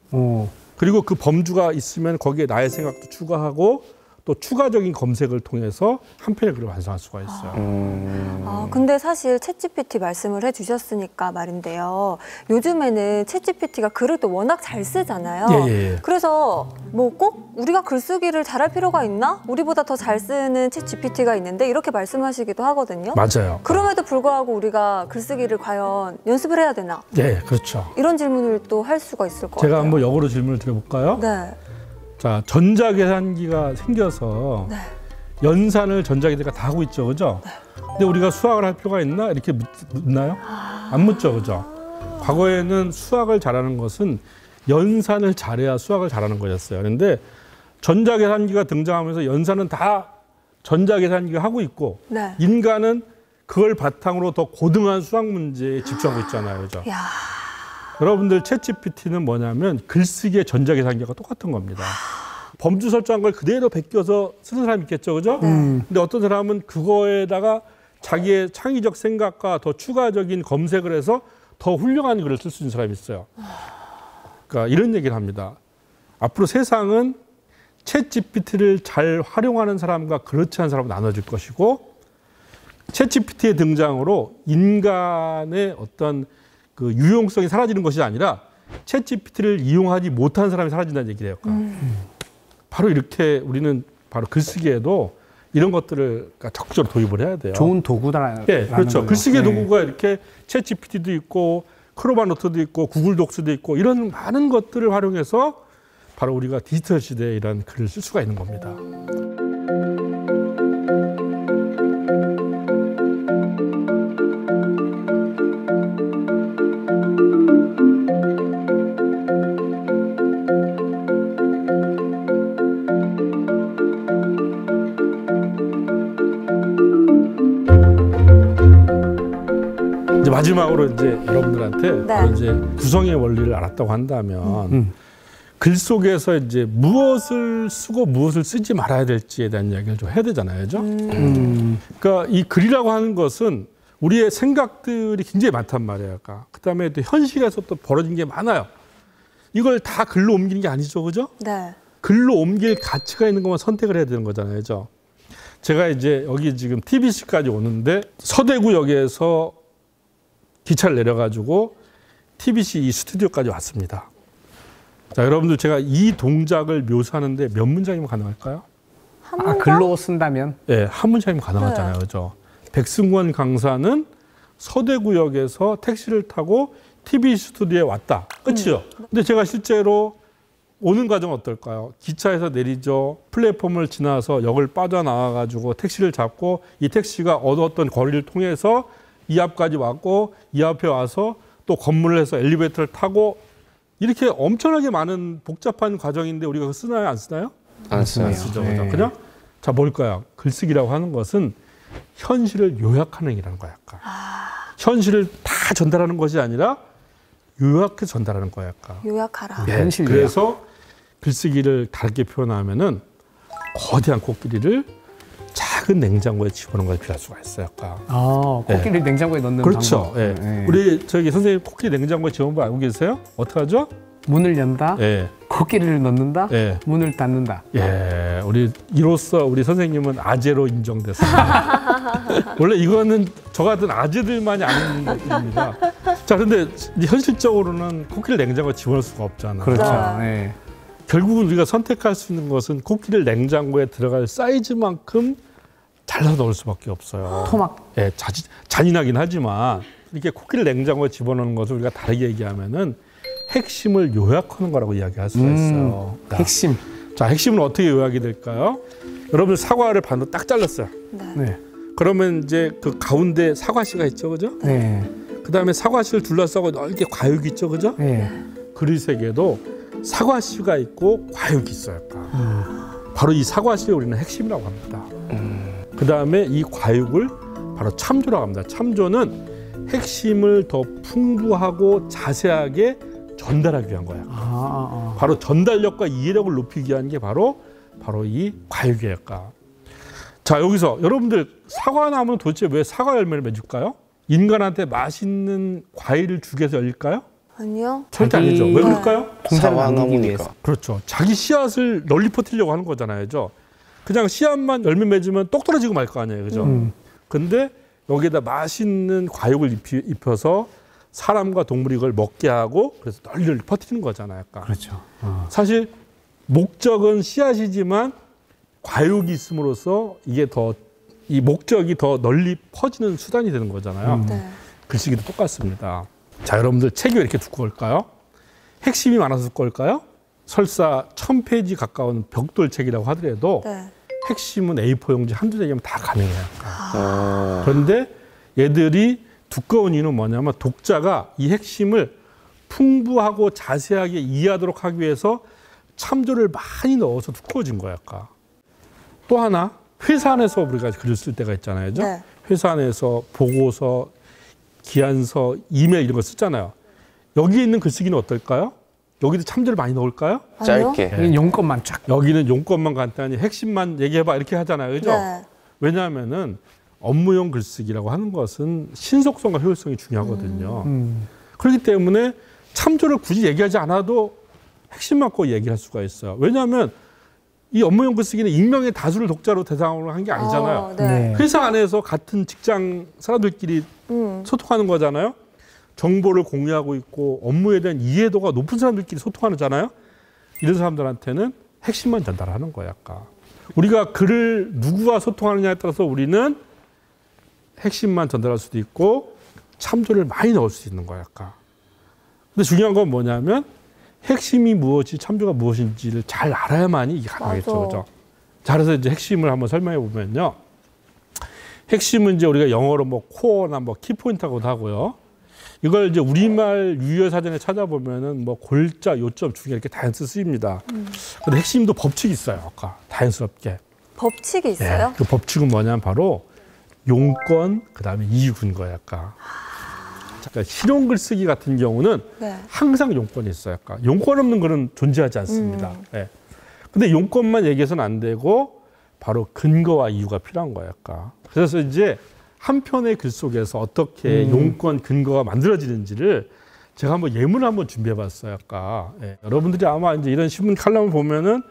그리고 그 범주가 있으면 거기에 나의 생각도 추가하고 또 추가적인 검색을 통해서 한 편의 글을 완성할 수가 있어요. 근데 사실 챗GPT 말씀을 해주셨으니까 말인데요. 요즘에는 챗GPT가 글을 또 워낙 잘 쓰잖아요. 예. 그래서 뭐 꼭 우리가 글쓰기를 잘할 필요가 있나? 우리보다 더 잘 쓰는 챗GPT가 있는데 이렇게 말씀하시기도 하거든요. 맞아요. 그럼에도 불구하고 우리가 글쓰기를 과연 연습을 해야 되나? 예, 그렇죠. 이런 질문을 또 할 수가 있을 것 제가 같아요. 한번 역으로 질문을 드려볼까요? 네. 자, 전자계산기가 생겨서 네. 연산을 전자기기가 다 하고 있죠, 그죠? 근데 우리가 수학을 할 필요가 있나? 이렇게 묻나요? 안 묻죠, 그죠? 과거에는 수학을 잘하는 것은 연산을 잘해야 수학을 잘하는 거였어요. 그런데 전자계산기가 등장하면서 연산은 다 전자계산기가 하고 있고 네. 인간은 그걸 바탕으로 더 고등한 수학 문제에 집중하고 있잖아요, 그죠? 야. 여러분들 챗GPT는 뭐냐면 글쓰기의 전자계산기가 똑같은 겁니다. 범주 설정한 걸 그대로 베껴서 쓰는 사람이 있겠죠, 그죠? 근데 어떤 사람은 그거에다가 자기의 창의적 생각과 더 추가적인 검색을 해서 더 훌륭한 글을 쓸 수 있는 사람이 있어요. 그러니까 이런 얘기를 합니다. 앞으로 세상은 챗GPT를 잘 활용하는 사람과 그렇지 않은 사람으로 나눠질 것이고 챗GPT의 등장으로 인간의 어떤 그 유용성이 사라지는 것이 아니라 챗GPT를 이용하지 못한 사람이 사라진다는 얘기래요. 바로 이렇게 우리는 바로 글쓰기에도 이런 것들을 적극적으로 도입을 해야 돼요. 좋은 도구다라는 예, 그렇죠. 걸로. 글쓰기의 네. 도구가 이렇게 챗GPT도 있고 크로바노트도 있고 구글 독스도 있고 이런 많은 것들을 활용해서 바로 우리가 디지털 시대에 이런 글을 쓸 수가 있는 겁니다. 이제 마지막으로 이제 여러분들한테 네. 바로 이제 구성의 원리를 알았다고 한다면 글 속에서 이제 무엇을 쓰고 무엇을 쓰지 말아야 될지에 대한 이야기를 좀 해야 되잖아요, 그죠? 그러니까 이 글이라고 하는 것은 우리의 생각들이 굉장히 많단 말이에요. 그다음에 또 현실에서 또 벌어진 게 많아요. 이걸 다 글로 옮기는 게 아니죠, 그죠? 네. 글로 옮길 가치가 있는 것만 선택을 해야 되는 거잖아요, 그죠? 제가 이제 여기 지금 TBC까지 오는데 서대구역에서 기차를 내려가지고 TBC 이 스튜디오까지 왔습니다. 자, 여러분들 제가 이 동작을 묘사하는데 몇 문장이면 가능할까요? 한 아, 문장? 글로 쓴다면? 네, 한 문장이면 가능하잖아요, 네. 그죠? 백승권 강사는 서대구역에서 택시를 타고 TBC 스튜디오에 왔다. 끝이요. 근데 제가 실제로 오는 과정은 어떨까요? 기차에서 내리죠. 플랫폼을 지나서 역을 빠져나와가지고 택시를 잡고 이 택시가 어떤 거리를 통해서 이 앞까지 왔고 이 앞에 와서 또 건물을 해서 엘리베이터를 타고 이렇게 엄청나게 많은 복잡한 과정인데 우리가 그거 쓰나요? 안 쓰나요? 안 써요. 안 쓰죠. 네. 그냥 자 뭘까요? 글쓰기라고 하는 것은 현실을 요약하는 행위라는 거야. 약간. 현실을 다 전달하는 것이 아니라 요약해 전달하는 거야. 약간. 요약하라. 예, 현실 요약. 그래서 글쓰기를 다르게 표현하면은 거대한 코끼리를 작은 냉장고에 집어넣는 걸 비할 수가 있어요. 약간. 코끼리 냉장고에 넣는 그렇죠. 방법. 예. 네. 우리 저기 선생님 코끼리 냉장고에 집어넣는 거 알고 계세요? 어떻게 하죠? 문을 연다, 예. 코끼리를 넣는다, 예. 문을 닫는다. 예, 우리 이로써 우리 선생님은 아재로 인정됐습니다. 원래 이거는 저 같은 아재들만이 아는 일입니다. 자, 근데 현실적으로는 코끼리 냉장고에 집어넣을 수가 없잖아요. 그렇죠. 네. 네. 결국은 우리가 선택할 수 있는 것은 코끼리 냉장고에 들어갈 사이즈만큼 잘라서 넣을 수밖에 없어요. 토막. 예, 잔인하긴 하지만 이렇게 코끼리 냉장고에 집어넣는 것을 우리가 다르게 얘기하면은 핵심을 요약하는 거라고 이야기할 수가 있어요. 핵심. 자, 핵심은 어떻게 요약이 될까요? 여러분 사과를 반으로 딱 잘랐어요. 네. 그러면 이제 그 가운데 사과씨가 있죠, 그죠? 네. 그 다음에 사과씨를 둘러싸고 넓게 과육이 있죠, 그죠? 네. 그릇에게도 사과씨가 있고 과육이 있어요. 바로 이 사과씨를 우리는 핵심이라고 합니다. 그 다음에 이 과육을 바로 참조라고 합니다. 참조는 핵심을 더 풍부하고 자세하게 전달하기 위한 거야. 바로 전달력과 이해력을 높이기 위한 게 바로 이 과육이에요. 자, 여기서 여러분들 사과나무는 도대체 왜 사과 열매를 맺을까요? 인간한테 맛있는 과일을 주기 위해서 열릴까요? 아니요. 절대 아니죠. 왜 그럴까요? 풍사를 나누기 사과나무니까. 위해서. 그렇죠. 자기 씨앗을 널리 퍼뜨리려고 하는 거잖아요. 그죠? 그냥 씨앗만 열매 맺으면 똑 떨어지고 말 거 아니에요. 그죠? 근데 여기에다 맛있는 과육을 입혀서 사람과 동물이 이걸 먹게 하고 그래서 널리 퍼뜨리는 거잖아요. 약간. 그렇죠. 사실 목적은 씨앗이지만 과육이 있음으로써 이게 이 목적이 더 널리 퍼지는 수단이 되는 거잖아요. 네. 글쓰기도 똑같습니다. 자, 여러분들 책이 왜 이렇게 두꺼울까요? 핵심이 많아서 두꺼울까요? 설사 1000페이지 가까운 벽돌책이라고 하더라도 네. 핵심은 A4 용지 한두 장이면 다 가능해요. 그런데 얘들이 두꺼운 이유는 뭐냐면 독자가 이 핵심을 풍부하고 자세하게 이해하도록 하기 위해서 참조를 많이 넣어서 두꺼워진 거야. 아까. 또 하나, 회사 안에서 우리가 글을 쓸 때가 있잖아요. 그죠? 네. 회사 안에서 보고서, 기한서, 이메일 이런 거 쓰잖아요. 여기에 있는 글쓰기는 어떨까요? 여기도 참조를 많이 넣을까요? 아니요? 짧게. 용건만 쫙. 여기는 용건만 간단히 핵심만 얘기해봐 이렇게 하잖아요. 그죠? 네. 왜냐하면은 업무용 글쓰기라고 하는 것은 신속성과 효율성이 중요하거든요. 그렇기 때문에 참조를 굳이 얘기하지 않아도 핵심만 꼭 얘기할 수가 있어요. 왜냐하면 이 업무용 글쓰기는 익명의 다수를 독자로 대상으로 한 게 아니잖아요. 네. 회사 안에서 같은 직장 사람들끼리 소통하는 거잖아요. 정보를 공유하고 있고 업무에 대한 이해도가 높은 사람들끼리 소통하잖아요. 이런 사람들한테는 핵심만 전달하는 거예요. 아까. 우리가 글을 누구와 소통하느냐에 따라서 우리는 핵심만 전달할 수도 있고 참조를 많이 넣을 수 있는 거예요. 아까. 근데 중요한 건 뭐냐면 핵심이 무엇이 참조가 무엇인지를 잘 알아야만이 이게 가능하겠죠. 맞아. 그죠? 자, 그래서 이제 핵심을 한번 설명해 보면요. 핵심은 이제 우리가 영어로 뭐 코어나 뭐 키포인트라고도 하고요. 이걸 이제 우리말 유효 사전에 찾아보면은 뭐 골자, 요점 중에 이렇게 다양하게 쓰입니다. 근데 핵심도 법칙이 있어요. 아까 다양스럽게. 법칙이 있어요? 그 법칙은 뭐냐면 바로 용건, 그다음에 이유 근거예요. 아까. 그러니까 실용 글쓰기 같은 경우는 네. 항상 용건이 있어요. 약간 용건 없는 글은 존재하지 않습니다. 예. 근데 용건만 얘기해서는 안 되고 바로 근거와 이유가 필요한 거예요. 약간. 그래서 이제 한 편의 글 속에서 어떻게 용건 근거가 만들어지는지를 제가 한번 예문을 한번 준비해봤어요. 아까 여러분들이 아마 이제 이런 신문 칼럼을 보면은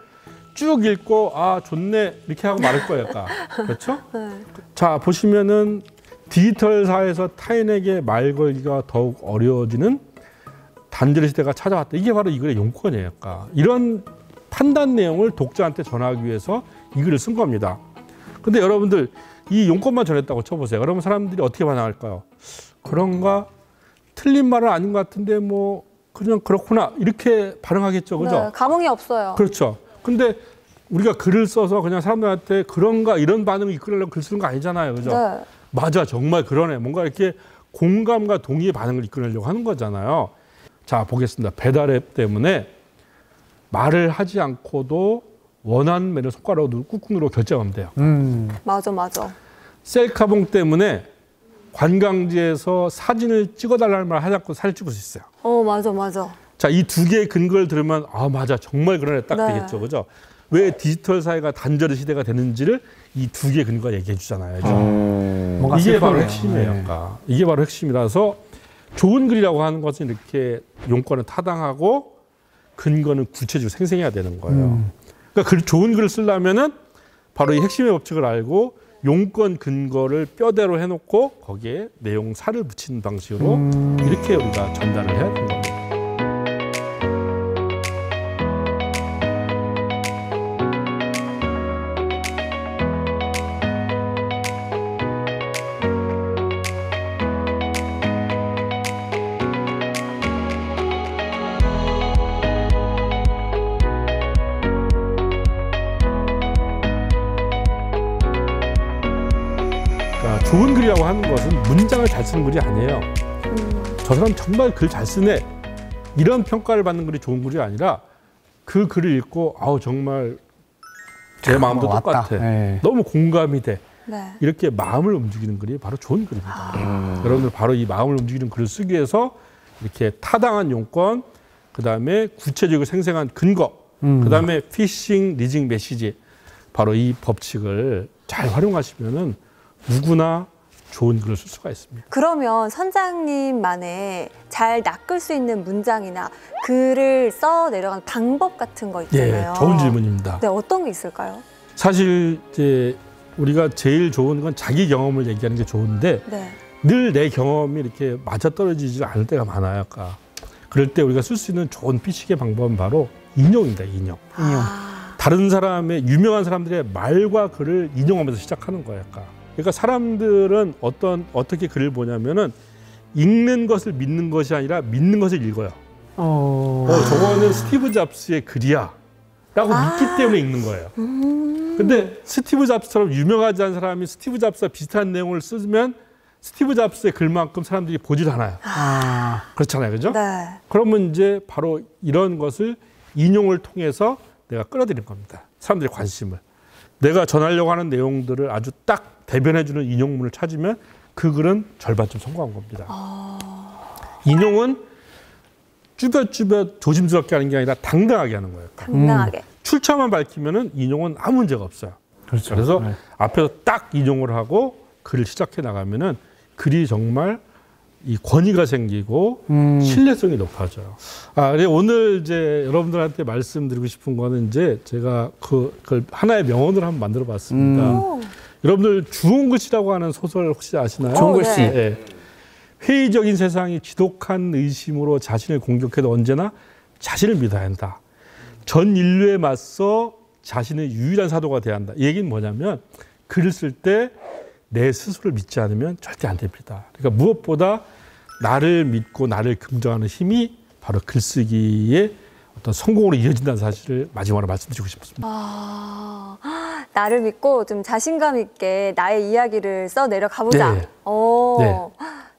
쭉 읽고 아 좋네 이렇게 하고 말할 거예요. 아까 그렇죠? 자 보시면은 디지털 사회에서 타인에게 말 걸기가 더욱 어려워지는 단절의 시대가 찾아왔다. 이게 바로 이 글의 용건이에요. 아까 이런 판단 내용을 독자한테 전하기 위해서 이 글을 쓴 겁니다. 근데 여러분들 이 용건만 전했다고 쳐보세요. 그러면 사람들이 어떻게 반응할까요? 그런가? 틀린 말은 아닌 것 같은데 뭐 그냥 그렇구나 이렇게 반응하겠죠, 그죠? 네, 감흥이 없어요. 그렇죠. 근데 우리가 글을 써서 그냥 사람들한테 그런가 이런 반응을 이끌려고 글 쓰는 거 아니잖아요, 그죠? 네. 맞아, 정말 그러네. 뭔가 이렇게 공감과 동의의 반응을 이끌려고 하는 거잖아요. 자, 보겠습니다. 배달앱 때문에 말을 하지 않고도 원하는 메뉴 손가락으로 꾹꾹 눌러 결제하면 돼요. 맞아, 맞아. 셀카봉 때문에 관광지에서 사진을 찍어달라는 말 하지 않고 사진 찍을 수 있어요. 맞아, 맞아. 자, 이 두 개의 근거를 들으면 아 맞아 정말 그러네 딱 네. 되겠죠, 그죠? 왜 디지털 사회가 단절의 시대가 되는지를 이 두 개의 근거가 얘기해 주잖아요, 그죠? 뭔가 이게 바로 슬퍼요. 핵심이에요, 네. 아까. 이게 바로 핵심이라서 좋은 글이라고 하는 것은 이렇게 용건은 타당하고 근거는 구체적으로 생생해야 되는 거예요. 그러니까 좋은 글을 쓰려면은 바로 이 핵심의 법칙을 알고 용건 근거를 뼈대로 해놓고 거기에 내용 살을 붙이는 방식으로 이렇게 우리가 전달을 해야 되는 겁니다. 그러니까 좋은 글이라고 하는 것은 문장을 잘 쓰는 글이 아니에요. 저 사람 정말 글 잘 쓰네. 이런 평가를 받는 글이 좋은 글이 아니라 그 글을 읽고 아우 정말 제 마음도 왔다. 똑같아. 네. 너무 공감이 돼. 네. 이렇게 마음을 움직이는 글이 바로 좋은 글입니다. 여러분들 바로 이 마음을 움직이는 글을 쓰기 위해서 이렇게 타당한 용건, 그다음에 구체적이고 생생한 근거, 그다음에 피싱, 리징 메시지 바로 이 법칙을 잘 활용하시면은 누구나 좋은 글을 쓸 수가 있습니다. 그러면 선장님만의 잘 낚을 수 있는 문장이나 글을 써 내려가는 방법 같은 거 있잖아요. 예, 좋은 질문입니다. 네, 어떤 게 있을까요? 사실 이제 우리가 제일 좋은 건 자기 경험을 얘기하는 게 좋은데 네. 늘 내 경험이 이렇게 맞아떨어지지 않을 때가 많아요. 아까. 그럴 때 우리가 쓸 수 있는 좋은 피싱의 방법은 바로 인용입니다. 인용. 다른 사람의 유명한 사람들의 말과 글을 인용하면서 시작하는 거예요. 아까. 그러니까 사람들은 어떻게 글을 보냐면은 읽는 것을 믿는 것이 아니라 믿는 것을 읽어요. 저거는 스티브 잡스의 글이야 라고 믿기 때문에 읽는 거예요. 근데 스티브 잡스처럼 유명하지 않은 사람이 스티브 잡스와 비슷한 내용을 쓰면 스티브 잡스의 글만큼 사람들이 보질 않아요. 그렇잖아요. 그죠? 네. 그러면 이제 바로 이런 것을 인용을 통해서 내가 끌어들이는 겁니다. 사람들의 관심을. 내가 전하려고 하는 내용들을 아주 딱 대변해주는 인용문을 찾으면 그 글은 절반쯤 성공한 겁니다. 인용은 쭈뼛쭈뼛 조심스럽게 하는 게 아니라 당당하게 하는 거예요. 당당하게. 출처만 밝히면은 인용은 아무 문제가 없어요. 그렇죠. 그래서 네. 앞에서 딱 인용을 하고 글을 시작해 나가면은 글이 정말 이 권위가 생기고 신뢰성이 높아져요. 근데 오늘 이제 여러분들한테 말씀드리고 싶은 거는 이제 제가 그걸 하나의 명언을 한번 만들어 봤습니다. 여러분들 주홍글씨라고 하는 소설 혹시 아시나요? 주홍글씨. 네. 네. 회의적인 세상이 지독한 의심으로 자신을 공격해도 언제나 자신을 믿어야 한다. 전 인류에 맞서 자신의 유일한 사도가 돼야 한다. 이 얘기는 뭐냐면 글을 쓸 때 내 스스로를 믿지 않으면 절대 안 됩니다. 그러니까 무엇보다 나를 믿고 나를 긍정하는 힘이 바로 글쓰기의 어떤 성공으로 이어진다는 사실을 마지막으로 말씀드리고 싶습니다. 나를 믿고 좀 자신감 있게 나의 이야기를 써 내려가 보자. 네. 네.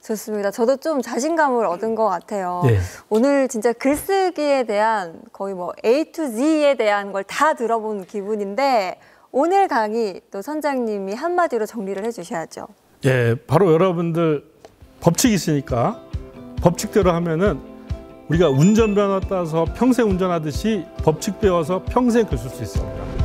좋습니다. 저도 좀 자신감을 얻은 것 같아요. 네. 오늘 진짜 글쓰기에 대한 거의 뭐 A to Z에 대한 걸 다 들어본 기분인데 오늘 강의 또 선장님이 한마디로 정리를 해주셔야죠. 예, 바로 여러분들 법칙이 있으니까 법칙대로 하면은 우리가 운전면허 따서 평생 운전하듯이 법칙 배워서 평생 글 쓸 수 있습니다.